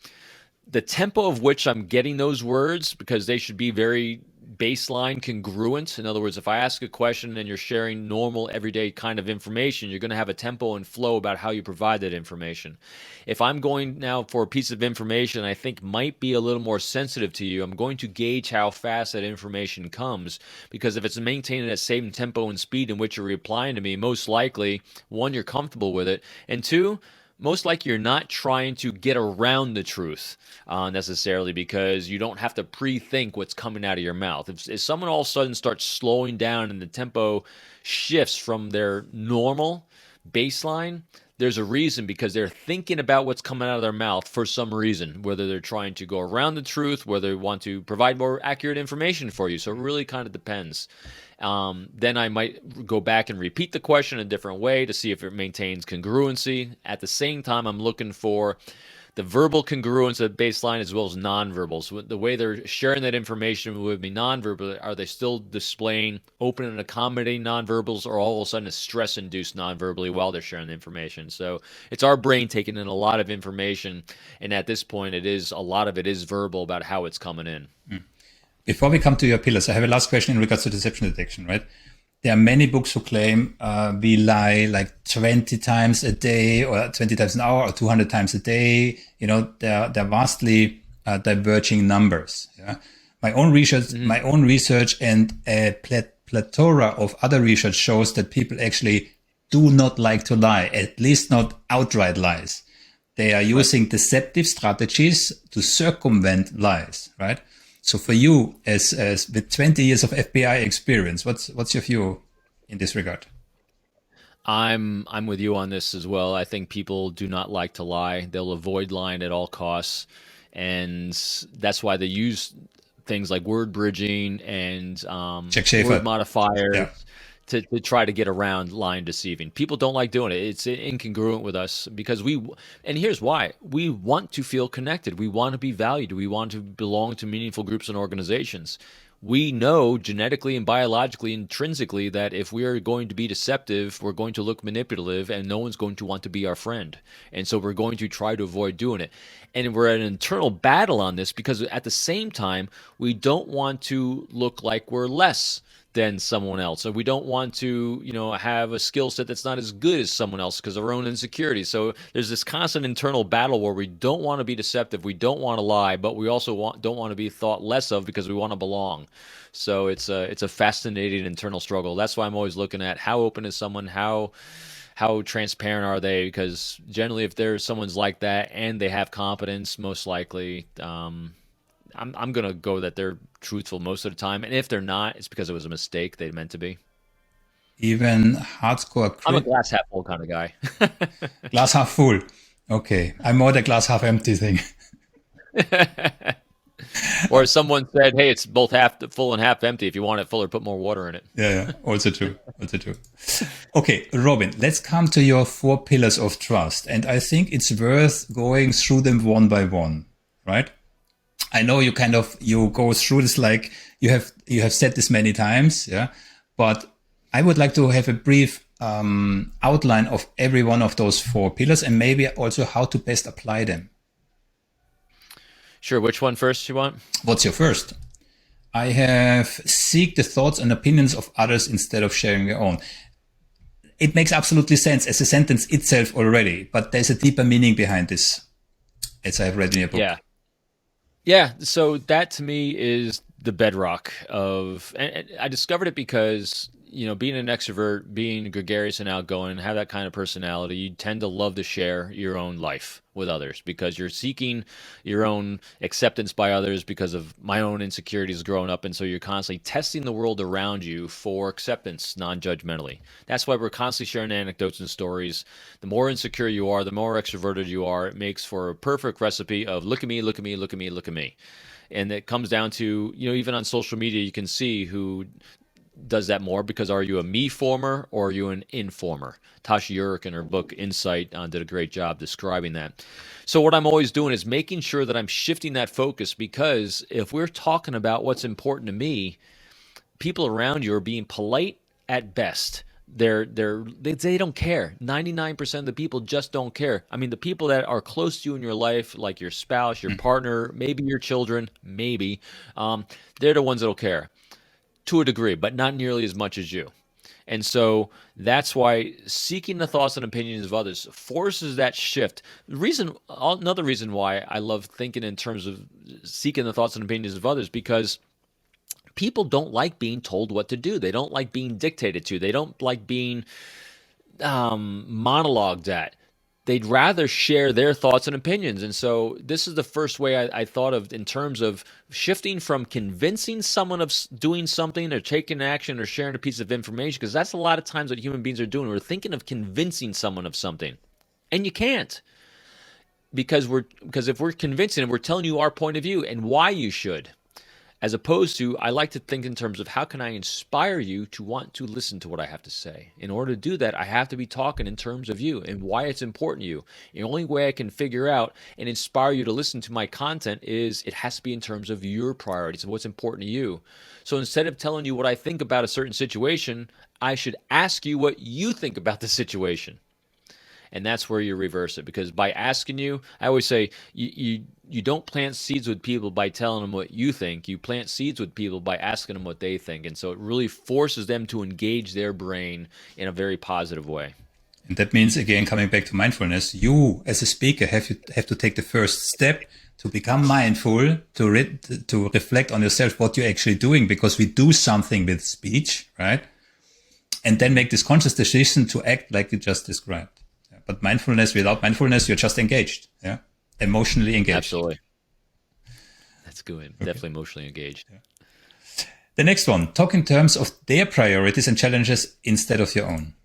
the tempo of which I'm getting those words, because they should be very baseline congruent. In other words, if I ask a question and you're sharing normal everyday kind of information, you're going to have a tempo and flow about how you provide that information. If I'm going now for a piece of information I think might be a little more sensitive to you, I'm going to gauge how fast that information comes, because if it's maintaining that same tempo and speed in which you're replying to me, most likely, one, you're comfortable with it, and two, most likely you're not trying to get around the truth necessarily, because you don't have to pre-think what's coming out of your mouth. If someone all of a sudden starts slowing down and the tempo shifts from their normal baseline, there's a reason, because they're thinking about what's coming out of their mouth for some reason, whether they're trying to go around the truth, whether they want to provide more accurate information for you. So it really kind of depends. Then I might go back and repeat the question in a different way to see if it maintains congruency. At the same time, I'm looking for the verbal congruence at baseline as well as nonverbal. So the way they're sharing that information with me nonverbal, are they still displaying open and accommodating nonverbals, or all of a sudden a stress-induced nonverbally while they're sharing the information? So it's our brain taking in a lot of information, and at this point, a lot of it is verbal about how it's coming in. Before we come to your pillars, I have a last question in regards to deception detection, right? There are many books who claim we lie like 20 times a day or 20 times an hour or 200 times a day. They're vastly diverging numbers. Yeah? My own research and a plethora of other research shows that people actually do not like to lie, at least not outright lies. They are using deceptive strategies to circumvent lies, right? So for you, as with 20 years of FBI experience, what's your view in this regard? I'm with you on this as well. I think people do not like to lie. They'll avoid lying at all costs, and that's why they use things like word bridging and word modifiers. Yeah. To try to get around lying, deceiving. People don't like doing it. It's incongruent with us, because and here's why. We want to feel connected. We want to be valued. We want to belong to meaningful groups and organizations. We know genetically and biologically, intrinsically, that if we are going to be deceptive, we're going to look manipulative, and no one's going to want to be our friend. And so we're going to try to avoid doing it. And we're at an internal battle on this, because at the same time, we don't want to look like we're less than someone else. So we don't want to, have a skill set that's not as good as someone else because of our own insecurities. So there's this constant internal battle where we don't want to be deceptive, we don't want to lie, but we also don't want to be thought less of because we want to belong. So it's a fascinating internal struggle. That's why I'm always looking at how open is someone, how transparent are they? Because generally, if someone's like that and they have competence, most likely, I'm going to go that they're truthful most of the time. And if they're not, it's because it was a mistake they meant to be. Even hardcore... I'm a glass half full kind of guy. Glass half full. Okay. I'm more the glass half empty thing. Or someone said, "Hey, it's both half full and half empty. If you want it fuller, put more water in it." Yeah. Also true. Also true. Okay, Robin, let's come to your 4 pillars of trust. And I think it's worth going through them one by one, right? I know you go through this like you have said this many times, yeah. But I would like to have a brief outline of every one of those 4 pillars and maybe also how to best apply them. Sure. Which one first you want? What's your first? I have seek the thoughts and opinions of others instead of sharing your own. It makes absolutely sense as a sentence itself already, but there's a deeper meaning behind this, as I've read in your book. Yeah. Yeah. So that to me is the bedrock of, and I discovered it because, being an extrovert, being gregarious and outgoing, have that kind of personality, you tend to love to share your own life with others because you're seeking your own acceptance by others because of my own insecurities growing up. And so you're constantly testing the world around you for acceptance non-judgmentally. That's why we're constantly sharing anecdotes and stories. The more insecure you are, the more extroverted you are. It makes for a perfect recipe of look at me, look at me, look at me, look at me. And it comes down to, even on social media, you can see who does that more because are you a me former or are you an informer? Tasha Eurich in her book Insight did a great job describing that. So what I'm always doing is making sure that I'm shifting that focus because if we're talking about what's important to me, people around you are being polite at best. They don't care. 99% of the people just don't care. I mean, the people that are close to you in your life, like your spouse, your partner, maybe your children, maybe, they're the ones that'll care. To a degree, but not nearly as much as you. And so that's why seeking the thoughts and opinions of others forces that shift. Another reason why I love thinking in terms of seeking the thoughts and opinions of others, because people don't like being told what to do. They don't like being dictated to. They don't like being monologued at. They'd rather share their thoughts and opinions. And so this is the first way I thought of in terms of shifting from convincing someone of doing something or taking action or sharing a piece of information, because that's a lot of times what human beings are doing. We're thinking of convincing someone of something, and you can't. Because if we're convincing them, we're telling you our point of view and why you should. As opposed to, I like to think in terms of how can I inspire you to want to listen to what I have to say. In order to do that, I have to be talking in terms of you and why it's important to you. The only way I can figure out and inspire you to listen to my content is it has to be in terms of your priorities and what's important to you. So instead of telling you what I think about a certain situation, I should ask you what you think about the situation. And that's where you reverse it. Because by asking you, I always say, you don't plant seeds with people by telling them what you think. You plant seeds with people by asking them what they think. And so it really forces them to engage their brain in a very positive way. And that means, again, coming back to mindfulness, you as a speaker have to take the first step to become mindful, to reflect on yourself, what you're actually doing, because we do something with speech, right? And then make this conscious decision to act like you just described. But mindfulness, without mindfulness, you're just engaged, yeah, emotionally engaged. Absolutely. That's good. Okay. Definitely emotionally engaged. Yeah. The next one, talk in terms of their priorities and challenges instead of your own.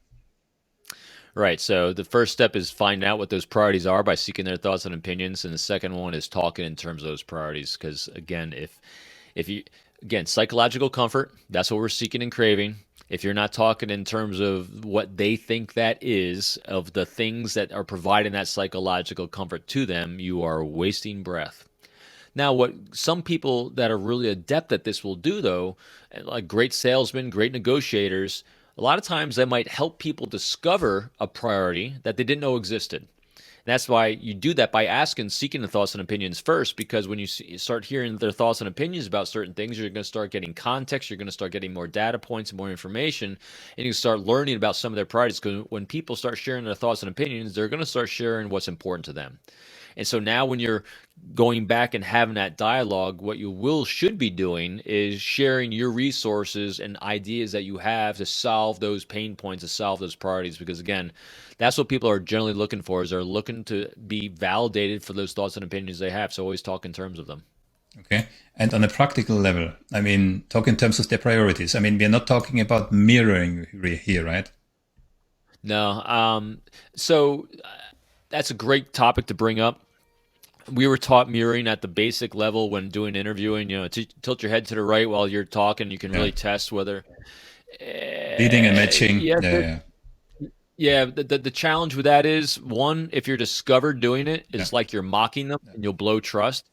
Right. So the first step is find out what those priorities are by seeking their thoughts and opinions. And the second one is talking in terms of those priorities. Because again, psychological comfort, that's what we're seeking and craving. If you're not talking in terms of what they think that is, of the things that are providing that psychological comfort to them, you are wasting breath. Now, what some people that are really adept at this will do, though, like great salesmen, great negotiators, a lot of times they might help people discover a priority that they didn't know existed. That's why you do that by seeking the thoughts and opinions first, because when you start hearing their thoughts and opinions about certain things, you're going to start getting context, you're going to start getting more data points and more information, and you start learning about some of their priorities, because when people start sharing their thoughts and opinions, they're going to start sharing what's important to them. And so now when you're going back and having that dialogue, what you should be doing is sharing your resources and ideas that you have to solve those pain points, to solve those priorities. Because again, that's what people are generally looking for, is they're looking to be validated for those thoughts and opinions they have. So always talk in terms of them. Okay. And on a practical level, I mean, talk in terms of their priorities. I mean, we're not talking about mirroring here, right? No. So that's a great topic to bring up. we were taught mirroring at the basic level when doing interviewing. To tilt your head to the right while you're talking. You can Yeah. really test whether. Reading and matching. Yeah, Yeah, yeah, yeah. The challenge with that is one, if you're discovered doing it, yeah. it's like you're mocking them and you'll blow trust.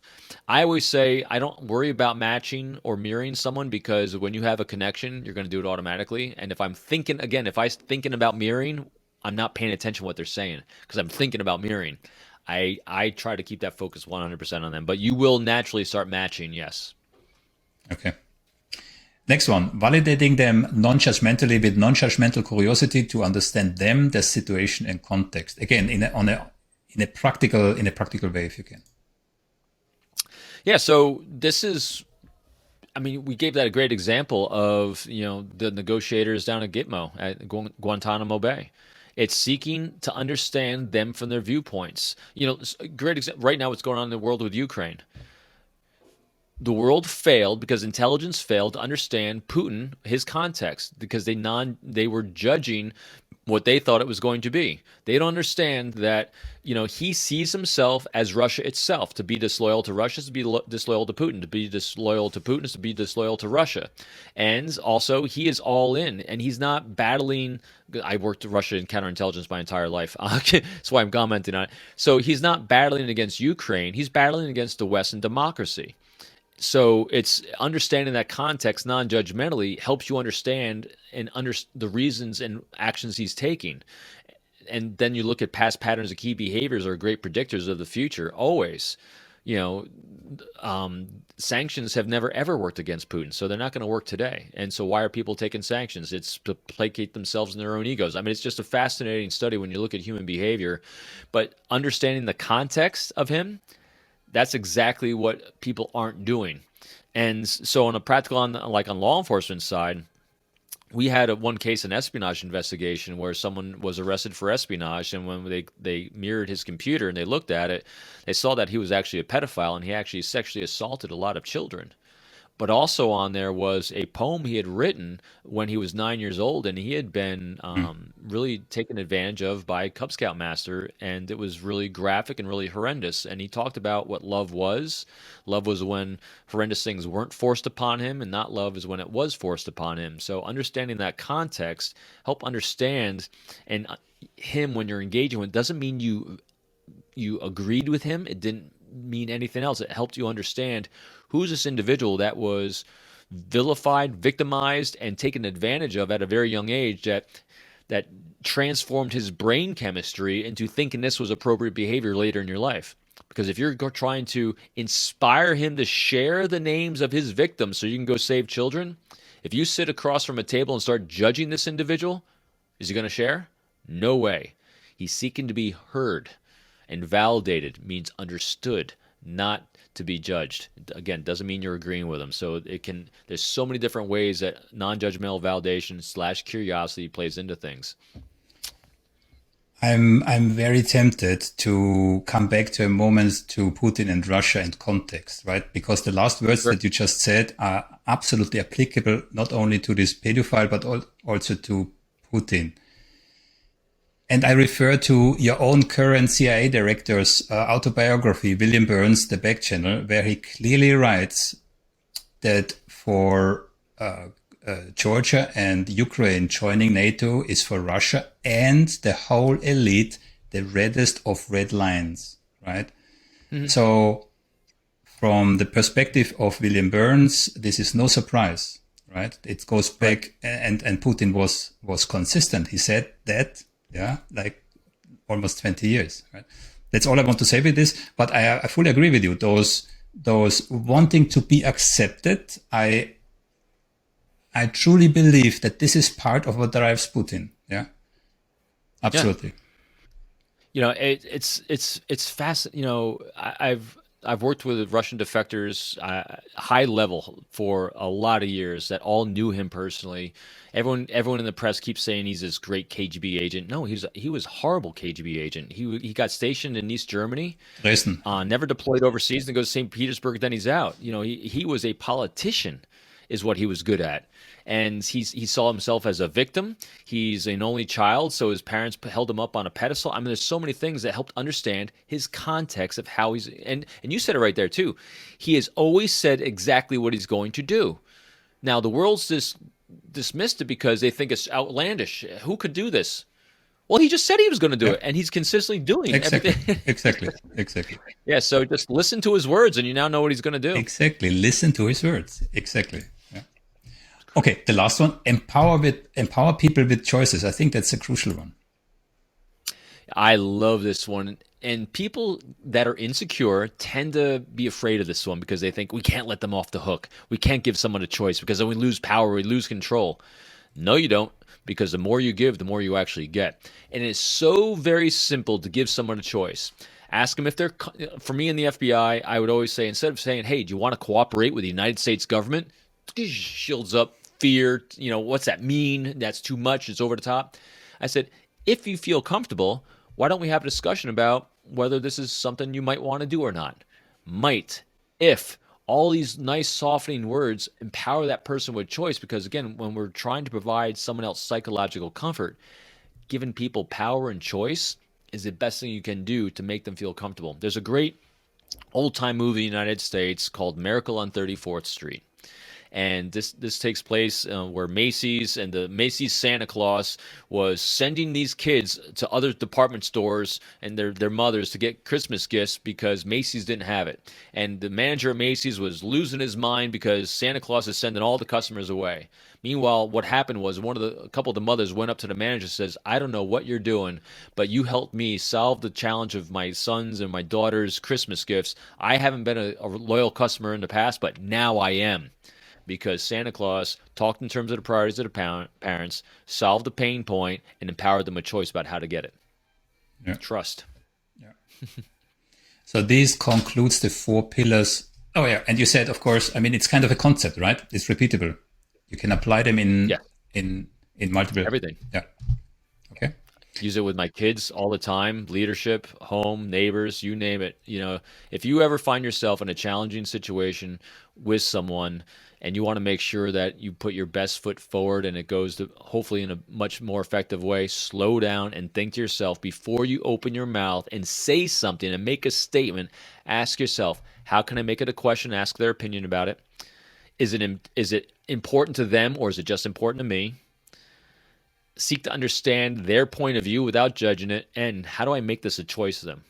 I always say I don't worry about matching or mirroring someone because when you have a connection, you're going to do it automatically. And if I'm thinking again, if I'm thinking about mirroring, I'm not paying attention to what they're saying because I'm thinking about mirroring. I try to keep that focus 100% on them, but you will naturally start matching. Yes. Okay. Next one, validating them non-judgmentally with non-judgmental curiosity to understand them, their situation and context. Again, in a practical way, if you can. Yeah. So this is, I mean, we gave that a great example of, the negotiators down at Gitmo at Guantanamo Bay. It's seeking to understand them from their viewpoints. Great example right now what's going on in the world with Ukraine. The world failed because intelligence failed to understand Putin, his context, because they were judging what they thought it was going to be. They don't understand that he sees himself as Russia itself. To be disloyal to Russia is to be disloyal to Putin. To be disloyal to Putin is to be disloyal to Russia. And also, he is all in, and he's not battling. I worked Russia in counterintelligence my entire life. That's why I'm commenting on it. So he's not battling against Ukraine. He's battling against the Western democracy. So it's understanding that context non-judgmentally helps you understand the reasons and actions he's taking. And then you look at past patterns of key behaviors are great predictors of the future. Always, sanctions have never ever worked against Putin, so they're not going to work today. And so why are people taking sanctions? It's to placate themselves and their own egos. I mean, it's just a fascinating study when you look at human behavior, but understanding the context of him, that's exactly what people aren't doing. And so on a practical, on law enforcement side, we had one case, an espionage investigation, where someone was arrested for espionage, and when they mirrored his computer and they looked at it, they saw that he was actually a pedophile and he actually sexually assaulted a lot of children. But also on there was a poem he had written when he was 9 years old, and he had been really taken advantage of by a Cub Scout master, and it was really graphic and really horrendous. And he talked about what love was. Love was when horrendous things weren't forced upon him, and not love is when it was forced upon him. So understanding that context, help understand, and him when you're engaging with doesn't mean you agreed with him. It didn't mean anything else. It helped you understand who's this individual that was vilified, victimized, and taken advantage of at a very young age that transformed his brain chemistry into thinking this was appropriate behavior later in your life. Because if you're trying to inspire him to share the names of his victims so you can go save children, if you sit across from a table and start judging this individual, is he going to share? No way. He's seeking to be heard. And validated means understood, not to be judged. Again, doesn't mean you're agreeing with them. So there's so many different ways that non-judgmental validation / curiosity plays into things. I'm very tempted to come back to a moment to Putin and Russia and context, right? Because the last words that you just said are absolutely applicable not only to this pedophile, but also to Putin. And I refer to your own current CIA director's autobiography, William Burns, The Back Channel, where he clearly writes that for Georgia and Ukraine joining NATO is for Russia and the whole elite the reddest of red lines, right? Mm-hmm. So from the perspective of William Burns, this is no surprise, right? It goes back, and Putin was consistent. He said that, like almost 20 years, right? That's all I want to say with this, but I fully agree with you. Those wanting to be accepted, I truly believe that this is part of what drives Putin. Yeah, absolutely. Yeah. It's fascinating. I've worked with Russian defectors, high level, for a lot of years that all knew him personally. Everyone in the press keeps saying he's this great KGB agent. No, he was a horrible KGB agent. He got stationed in East Germany, Dresden, never deployed overseas, and goes to St. Petersburg. Then he's out. He was a politician is what he was good at. And he saw himself as a victim. He's an only child, so his parents held him up on a pedestal. I mean, there's so many things that helped understand his context of how he's, and you said it right there too. He has always said exactly what he's going to do. Now, the world's dismissed it because they think it's outlandish. Who could do this? Well, he just said he was going to do it, and he's consistently doing everything. Exactly. Yeah, so just listen to his words, and you now know what he's going to do. Exactly. Listen to his words. Exactly. Yeah. Okay, the last one, empower people with choices. I think that's a crucial one. I love this one. And people that are insecure tend to be afraid of this one because they think we can't let them off the hook. We can't give someone a choice because then we lose power, we lose control. No, you don't, because the more you give, the more you actually get. And it's so very simple to give someone a choice. Ask them if they're, for me in the FBI, I would always say, instead of saying, hey, do you want to cooperate with the United States government? Shields up, fear, what's that mean? That's too much, it's over the top. I said, if you feel comfortable, why don't we have a discussion about whether this is something you might want to do or not? Might, if, all these nice softening words empower that person with choice, because again, when we're trying to provide someone else psychological comfort, giving people power and choice is the best thing you can do to make them feel comfortable. There's a great old-time movie in the United States called Miracle on 34th Street. And this takes place where Macy's and the Macy's Santa Claus was sending these kids to other department stores and their mothers to get Christmas gifts because Macy's didn't have it. And the manager of Macy's was losing his mind because Santa Claus is sending all the customers away. Meanwhile, what happened was a couple of the mothers went up to the manager and says, I don't know what you're doing, but you helped me solve the challenge of my sons and my daughter's Christmas gifts. I haven't been a loyal customer in the past, but now I am. Because Santa Claus talked in terms of the priorities of the parents, solved the pain point, and empowered them a choice about how to get it. Yeah. Trust. Yeah. So this concludes the 4 pillars. Oh yeah, and you said, of course, I mean, it's kind of a concept, right? It's repeatable. You can apply them in multiple. Everything. Yeah. Okay. Use it with my kids all the time. Leadership, home, neighbors, you name it. If you ever find yourself in a challenging situation with someone, and you want to make sure that you put your best foot forward and it goes to hopefully in a much more effective way, slow down and think to yourself before you open your mouth and say something and make a statement. Ask yourself, how can I make it a question? Ask their opinion about it. Is it important to them or is it just important to me? Seek to understand their point of view without judging it. And how do I make this a choice to them?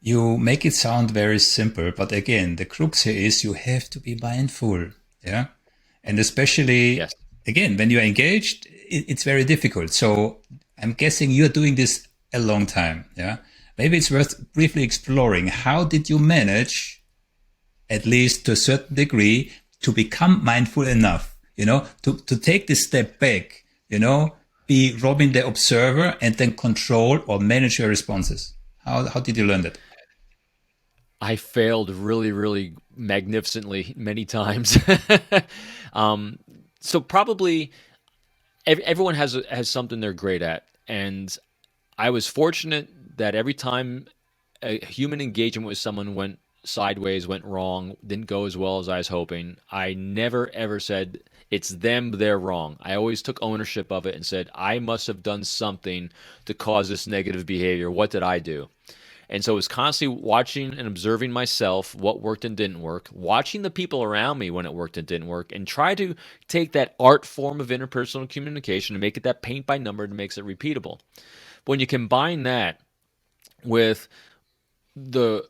You make it sound very simple, but again, the crux here is you have to be mindful. Yeah. And especially, again, when you're engaged, it's very difficult. So I'm guessing you're doing this a long time. Yeah. Maybe it's worth briefly exploring. How did you manage, at least to a certain degree, to become mindful enough, to take this step back, be Robin the observer and then control or manage your responses? How did you learn that? I failed really, really magnificently many times. So probably everyone has something they're great at. And I was fortunate that every time a human engagement with someone went sideways, went wrong, didn't go as well as I was hoping, I never, ever said, it's them, they're wrong. I always took ownership of it and said, I must have done something to cause this negative behavior. What did I do? And so I was constantly watching and observing myself, what worked and didn't work, watching the people around me when it worked and didn't work, and try to take that art form of interpersonal communication and make it that paint by number that makes it repeatable. But when you combine that with the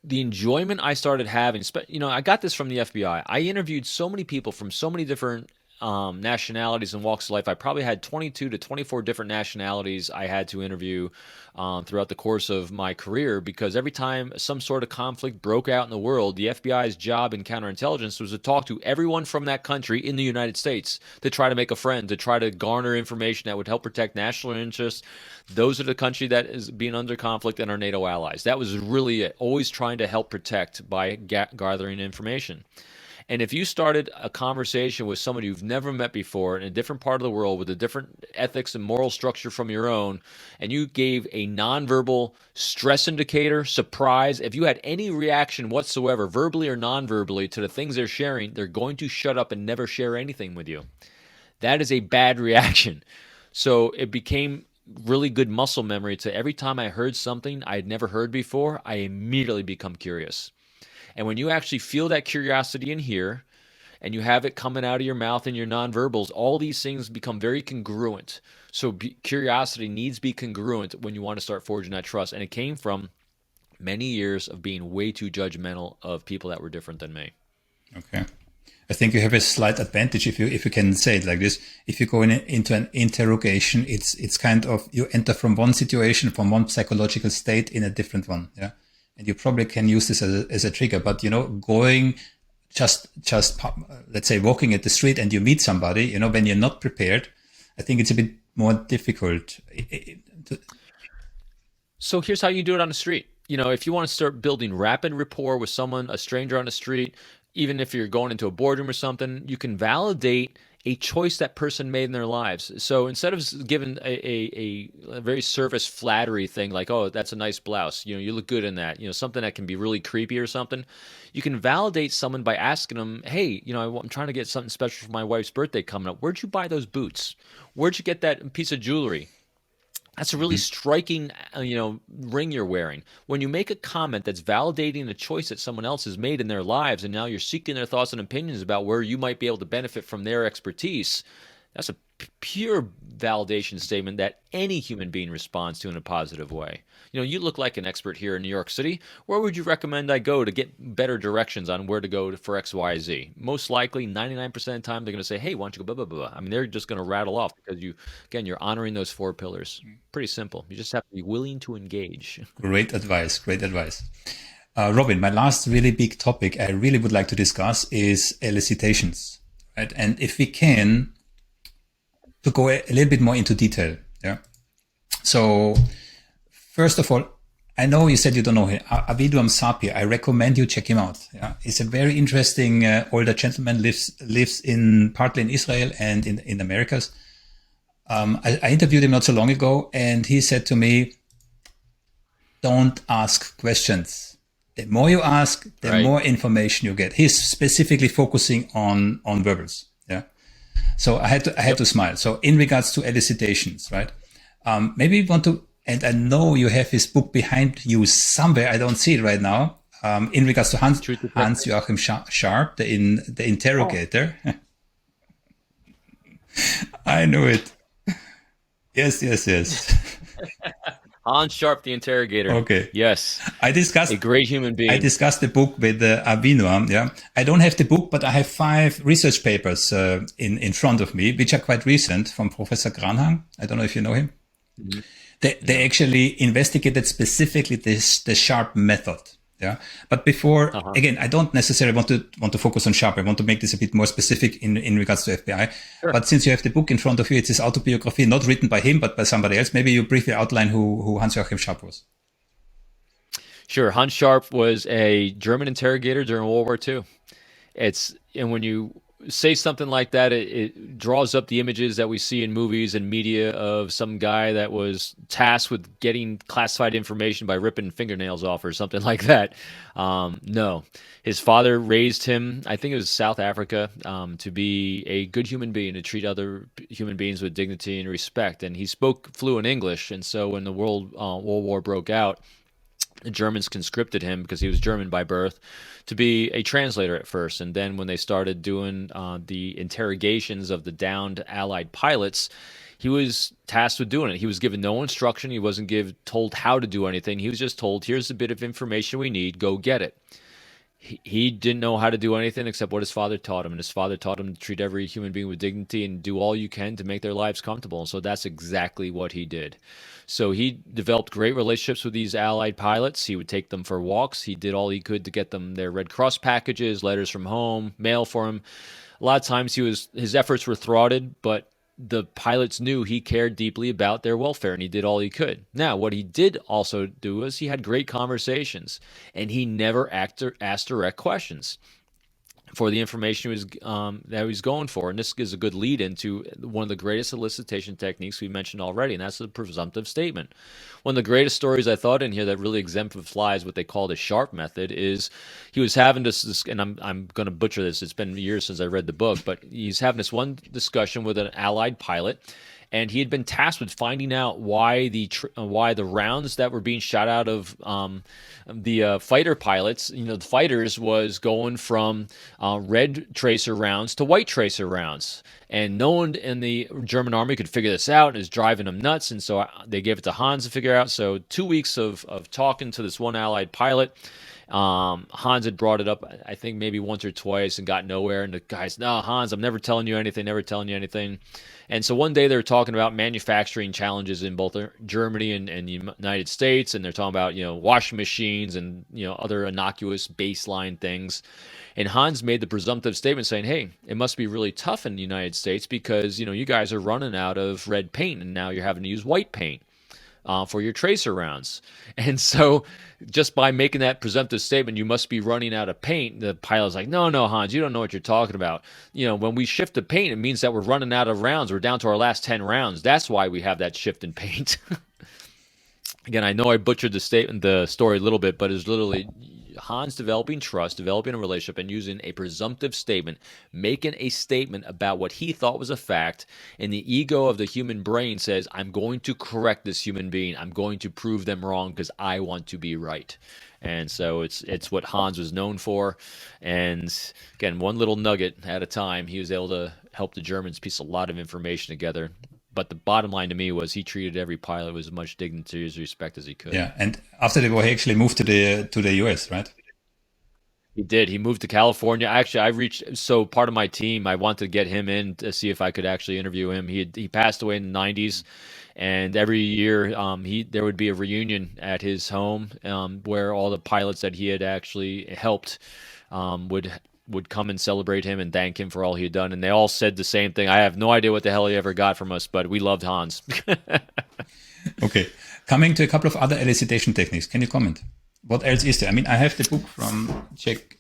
enjoyment I started having, I got this from the FBI. I interviewed so many people from so many different nationalities and walks of life. I probably had 22 to 24 different nationalities I had to interview throughout the course of my career, because every time some sort of conflict broke out in the world, the FBI's job in counterintelligence was to talk to everyone from that country in the United States to try to make a friend, to try to garner information that would help protect national interests. Those are the country that is being under conflict and our NATO allies. That was really it, always trying to help protect by gathering information. And if you started a conversation with somebody you've never met before in a different part of the world with a different ethics and moral structure from your own, and you gave a nonverbal stress indicator, surprise, if you had any reaction whatsoever, verbally or non-verbally, to the things they're sharing, they're going to shut up and never share anything with you. That is a bad reaction. So it became really good muscle memory to every time I heard something I had never heard before, I immediately become curious. And when you actually feel that curiosity in here and you have it coming out of your mouth and your nonverbals, all these things become very congruent. So curiosity needs to be congruent when you want to start forging that trust. And it came from many years of being way too judgmental of people that were different than me. Okay. I think you have a slight advantage if you can say it like this. If you go into an interrogation, it's kind of you enter from one situation, from one psychological state in a different one. Yeah. And you probably can use this as a trigger, but going just let's say walking at the street and you meet somebody, when you're not prepared, I think it's a bit more difficult. So here's how you do it on the street. If you want to start building rapid rapport with someone, a stranger on the street, even if you're going into a boardroom or something, you can validate a choice that person made in their lives. So instead of giving a very surface flattery thing like, oh, that's a nice blouse, you look good in that, something that can be really creepy or something, you can validate someone by asking them, hey, I'm trying to get something special for my wife's birthday coming up. Where'd you buy those boots? Where'd you get that piece of jewelry? That's a really striking, ring you're wearing. When you make a comment that's validating a choice that someone else has made in their lives, and now you're seeking their thoughts and opinions about where you might be able to benefit from their expertise, that's a pure validation statement that any human being responds to in a positive way. You look like an expert here in New York City. Where would you recommend I go to get better directions on where to go for X, Y, Z? Most likely, 99% of the time, they're going to say, hey, why don't you go blah, blah, blah. I mean, they're just going to rattle off because you're honoring those 4 pillars. Pretty simple. You just have to be willing to engage. Great advice. Great advice. Robin, my last really big topic I really would like to discuss is elicitations. Right? And if we can, to go a little bit more into detail. Yeah. So first of all, I know you said you don't know him. Aviduam Sapir. I recommend you check him out. Yeah. He's a very interesting older gentleman, lives partly in Israel and in Americas. I interviewed him not so long ago and he said to me, don't ask questions. The more you ask, the more information you get. He's specifically focusing on verbals. Yeah. So I had to smile. So in regards to elicitations, right? Maybe you want to, and I know you have his book behind you somewhere. I don't see it right now. In regards to Hans-Joachim Sharp, the interrogator. Oh. I knew it. Yes. Hans Sharp, the interrogator. Okay. Yes. I discussed a great human being. I discussed the book with Avinoam. Yeah. I don't have the book, but I have 5 research papers in front of me, which are quite recent from Professor Granham. I don't know if you know him. Mm-hmm. They actually investigated specifically the Sharp method. Yeah. But before, again, I don't necessarily want to focus on Sharp. I want to make this a bit more specific in regards to FBI. Sure. But since you have the book in front of you, it's his autobiography, not written by him, but by somebody else. Maybe you briefly outline who Hans-Joachim Sharp was. Sure. Hans Sharp was a German interrogator during World War II. And when you say something like that, it draws up the images that we see in movies and media of some guy that was tasked with getting classified information by ripping fingernails off or something like that. No, his father raised him, I think it was South Africa, to be a good human being, to treat other human beings with dignity and respect. And he spoke fluent English. And so when the World War broke out, the Germans conscripted him, because he was German by birth, to be a translator at first. And then when they started doing the interrogations of the downed Allied pilots, he was tasked with doing it. He was given no instruction. He wasn't told how to do anything. He was just told, here's a bit of information we need, go get it. He didn't know how to do anything except what his father taught him. And his father taught him to treat every human being with dignity and do all you can to make their lives comfortable. And so that's exactly what he did. So he developed great relationships with these Allied pilots. He would take them for walks. He did all he could to get them their Red Cross packages, letters from home, mail for them. A lot of times his efforts were thwarted, but the pilots knew he cared deeply about their welfare, and he did all he could. Now, what he did also do was he had great conversations, and he never asked direct questions. for the information that he was going for. And this is a good lead into one of the greatest elicitation techniques we mentioned already, and that's the presumptive statement. One of the greatest stories I thought in here that really exemplifies what they call the sharp method is he was having this and I'm going to butcher this. It's been years since I read the book, but he's having this one discussion with an Allied pilot, and he had been tasked with finding out why the rounds that were being shot out of the fighter pilots, the fighters, was going from red tracer rounds to white tracer rounds. And no one in the German army could figure this out, and it's driving them nuts. And so they gave it to Hans to figure out. So 2 weeks of talking to this one Allied pilot. Hans had brought it up, I think maybe once or twice, and got nowhere. And the guy's, no, Hans, I'm never telling you anything. And so one day they were talking about manufacturing challenges in both Germany and the United States, and they're talking about washing machines and other innocuous baseline things. And Hans made the presumptive statement saying, "Hey, it must be really tough in the United States because you guys are running out of red paint, and now you're having to use white paint for your tracer rounds." And so just by making that presumptive statement, you must be running out of paint, the pilot's like, no, Hans, you don't know what you're talking about. When we shift to paint, it means that we're running out of rounds. We're down to our last 10 rounds. That's why we have that shift in paint. Again, I know I butchered the story a little bit, but it's literally Hans developing trust, developing a relationship, and using a presumptive statement, making a statement about what he thought was a fact, and the ego of the human brain says, I'm going to correct this human being. I'm going to prove them wrong because I want to be right. And so it's what Hans was known for. And again, one little nugget at a time, he was able to help the Germans piece a lot of information together. But the bottom line to me was he treated every pilot with as much dignity and respect as he could. Yeah, and after the war, he actually moved to the US, right? He did. He moved to California. Actually, so part of my team, I wanted to get him in to see if I could actually interview him. He passed away in the 90s, and every year there would be a reunion at his home where all the pilots that he had actually helped would come and celebrate him and thank him for all he had done. And they all said the same thing. I have no idea what the hell he ever got from us, but we loved Hans. Okay. Coming to a couple of other elicitation techniques. Can you comment? What else is there? I mean, I have the book from Jack.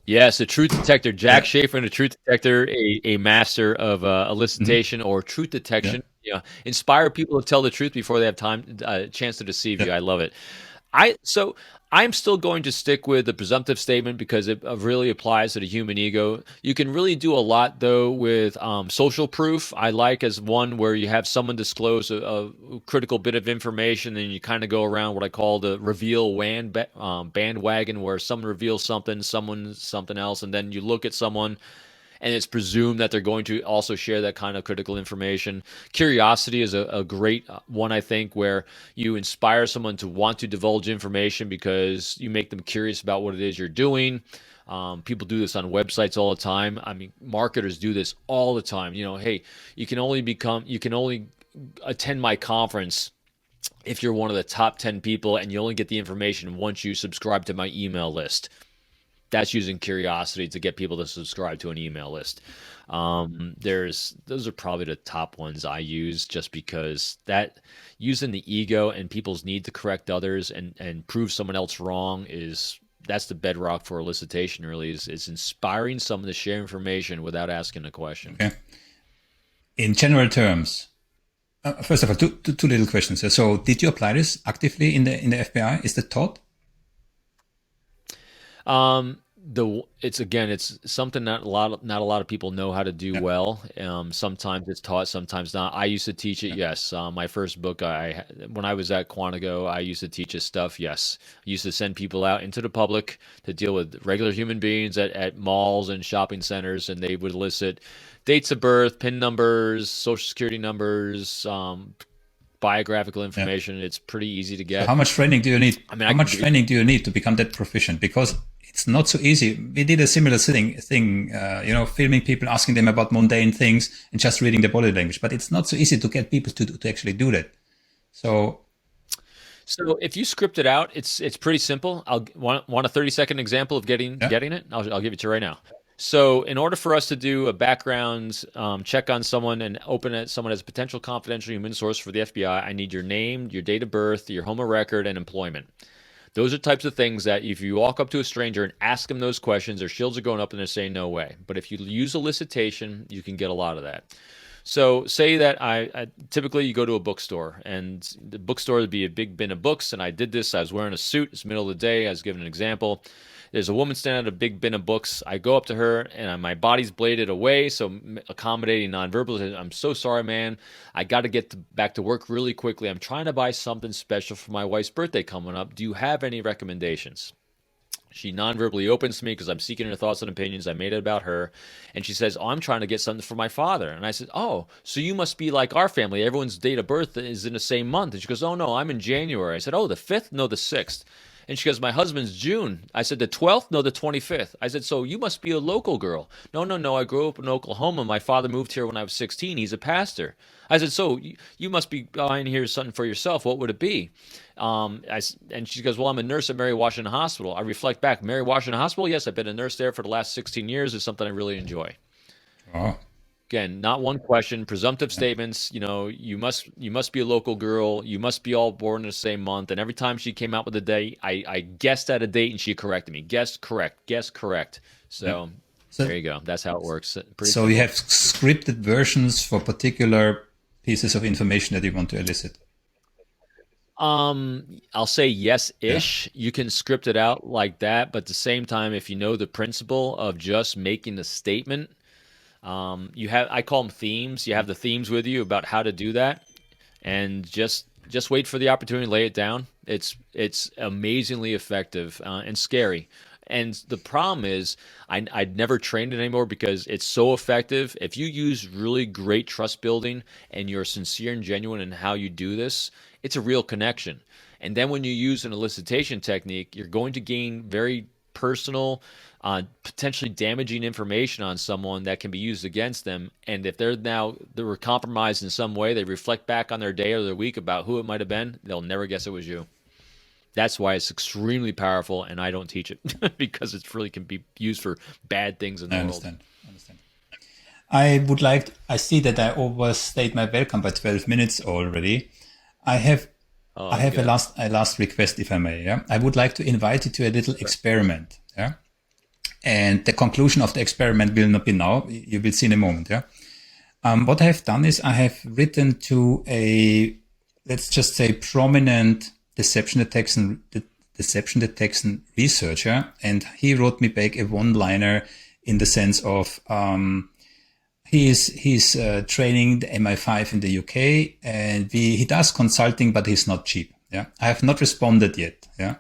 Yes, a truth detector. Jack Schaefer, a truth detector, a master of elicitation or truth detection. Yeah. Inspire people to tell the truth before they have chance to deceive you. I love it. I'm still going to stick with the presumptive statement because it really applies to the human ego. You can really do a lot, though, with social proof. I like as one where you have someone disclose a critical bit of information, and you kind of go around what I call the reveal bandwagon, where someone reveals something else, and then you look at someone and it's presumed that they're going to also share that kind of critical information. Curiosity is a great one, I think, where you inspire someone to want to divulge information because you make them curious about what it is you're doing. People do this on websites all the time. I mean, marketers do this all the time. Hey, you can only attend my conference if you're one of the top 10 people, and you only get the information once you subscribe to my email list. That's using curiosity to get people to subscribe to an email list. Those are probably the top ones I use, just because that using the ego and people's need to correct others and prove someone else wrong that's the bedrock for elicitation. Really, is inspiring someone to share information without asking a question. Okay. In general terms, first of all, two little questions. So, did you apply this actively in the FBI? Is that taught? It's something not a lot of people know how to do well. Sometimes it's taught, sometimes not. I used to teach it. Yes. My first book, when I was at Quantico, I used to teach this stuff. Yes. I used to send people out into the public to deal with regular human beings at malls and shopping centers, and they would elicit dates of birth, PIN numbers, social security numbers, biographical information. It's pretty easy to get. So how much training do you need? How much training do you need to become that proficient? Because it's not so easy. We did a similar thing, filming people, asking them about mundane things and just reading the body language. But it's not so easy to get people to actually do that. So if you script it out, it's pretty simple. I'll want a 30-second example of getting it. I'll give it to you right now. So in order for us to do a background check on someone and open someone as a potential confidential human source for the FBI, I need your name, your date of birth, your home of record, and employment. Those are types of things that if you walk up to a stranger and ask them those questions, their shields are going up and they're saying no way. But if you use elicitation, you can get a lot of that. So say that I typically you go to a bookstore and the bookstore would be a big bin of books. And I did this. I was wearing a suit. It's middle of the day. I was giving an example. There's a woman standing at a big bin of books. I go up to her and my body's bladed away. So accommodating nonverbal. I'm so sorry, man. I got to get back to work really quickly. I'm trying to buy something special for my wife's birthday coming up. Do you have any recommendations? She non-verbally opens to me because I'm seeking her thoughts and opinions. I made it about her. And she says, oh, I'm trying to get something for my father. And I said, oh, so you must be like our family. Everyone's date of birth is in the same month. And she goes, oh, no, I'm in January. I said, oh, the 5th? No, the 6th. And she goes, my husband's June. I said, the 12th? No, the 25th. I said, so you must be a local girl. No, no, no. I grew up in Oklahoma. My father moved here when I was 16. He's a pastor. I said, so you must be buying here something for yourself. What would it be? And she goes, well, I'm a nurse at Mary Washington Hospital. I reflect back, Mary Washington Hospital? Yes, I've been a nurse there for the last 16 years. It's something I really enjoy. Oh, Again, not one question, presumptive statements. You must be a local girl. You must be all born in the same month. And every time she came out with a date, I guessed at a date and she corrected me. Guess correct. So there you go. That's how it works. So you have scripted versions for particular pieces of information that you want to elicit. I'll say yes-ish. You can script it out like that, but at the same time, if you know the principle of just making the statement, I call them themes. You have the themes with you about how to do that, and just wait for the opportunity to lay it down. It's amazingly effective and scary. And the problem is, I'd never trained it anymore because it's so effective. If you use really great trust building and you're sincere and genuine in how you do this, it's a real connection. And then when you use an elicitation technique, you're going to gain very personal, potentially damaging information on someone that can be used against them. And if they were compromised in some way, they reflect back on their day or their week about who it might have been, they'll never guess it was you. That's why it's extremely powerful, and I don't teach it because it really can be used for bad things in the world. I understand. I see that I overstayed my welcome by 12 minutes already. I have a last request, if I may. Yeah, I would like to invite you to a little experiment. Yeah, and the conclusion of the experiment will not be now. You will see in a moment. Yeah. What I have done is I have written to let's just say, prominent deception detection researcher, and he wrote me back a one-liner in the sense of he's training the MI5 in the UK, and he does consulting, but he's not cheap. Yeah, I have not responded yet. Yeah,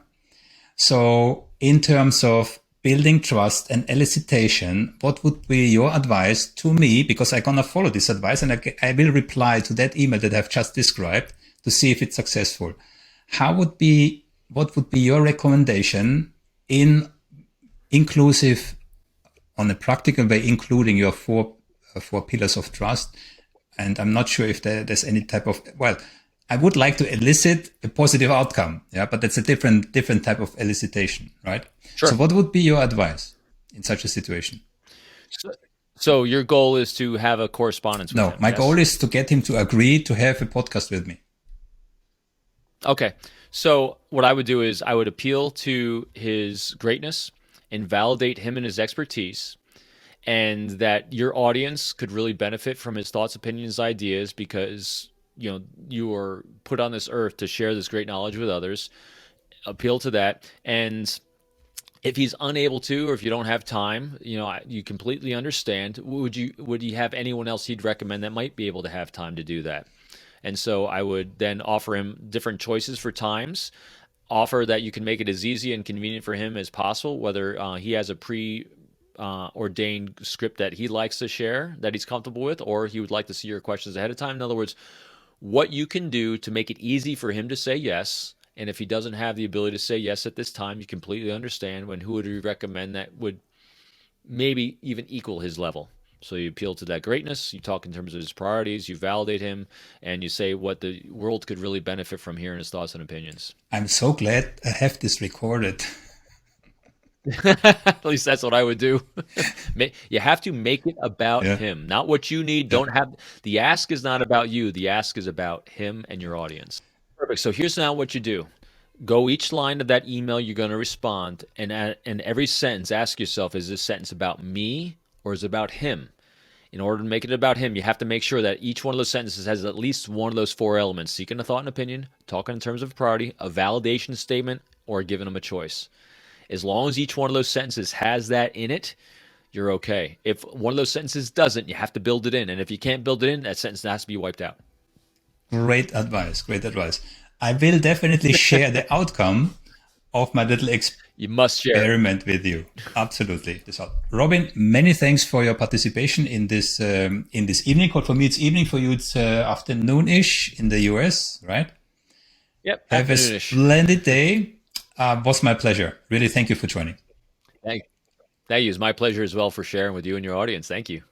so in terms of building trust and elicitation, what would be your advice to me? Because I'm gonna follow this advice, and I will reply to that email that I've just described to see if it's successful. What would be your recommendation in inclusive, on a practical way, including your four pillars of trust? And I'm not sure if there's any type of, I would like to elicit a positive outcome. Yeah, but that's a different type of elicitation, right? Sure. So what would be your advice in such a situation? So your goal is to have a correspondence with him? No, my goal is to get him to agree to have a podcast with me. Okay. So what I would do is I would appeal to his greatness and validate him and his expertise, and that your audience could really benefit from his thoughts, opinions, ideas, because you are put on this earth to share this great knowledge with others. Appeal to that. And if he's unable to, or if you don't have time, you completely understand. Would you have anyone else he'd recommend that might be able to have time to do that? And so I would then offer him different choices for times, offer that you can make it as easy and convenient for him as possible, whether he has a ordained script that he likes to share, that he's comfortable with, or he would like to see your questions ahead of time. In other words, what you can do to make it easy for him to say yes. And if he doesn't have the ability to say yes at this time, you completely understand who would you recommend that would maybe even equal his level. So you appeal to that greatness, you talk in terms of his priorities, you validate him, and you say what the world could really benefit from hearing his thoughts and opinions. I'm so glad I have this recorded. At least that's what I would do. You have to make it about him, not what you need. The ask is not about you. The ask is about him and your audience. Perfect. So here's now what you do. Go each line of that email you're going to respond, and in every sentence, ask yourself, is this sentence about me or is it about him? In order to make it about him, you have to make sure that each one of those sentences has at least one of those four elements: seeking a thought and opinion, talking in terms of priority, a validation statement, or giving him a choice. As long as each one of those sentences has that in it, you're okay. If one of those sentences doesn't, you have to build it in. And if you can't build it in, that sentence has to be wiped out. Great advice. Great advice. I will definitely share the outcome of my little You must share. experiment with you. Absolutely. Robin, many thanks for your participation in this evening call. For me, it's evening. For you, it's afternoon-ish in the US, right? Yep. Have a splendid day. Was my pleasure. Really, thank you for joining. Thank you. It's my pleasure as well for sharing with you and your audience. Thank you.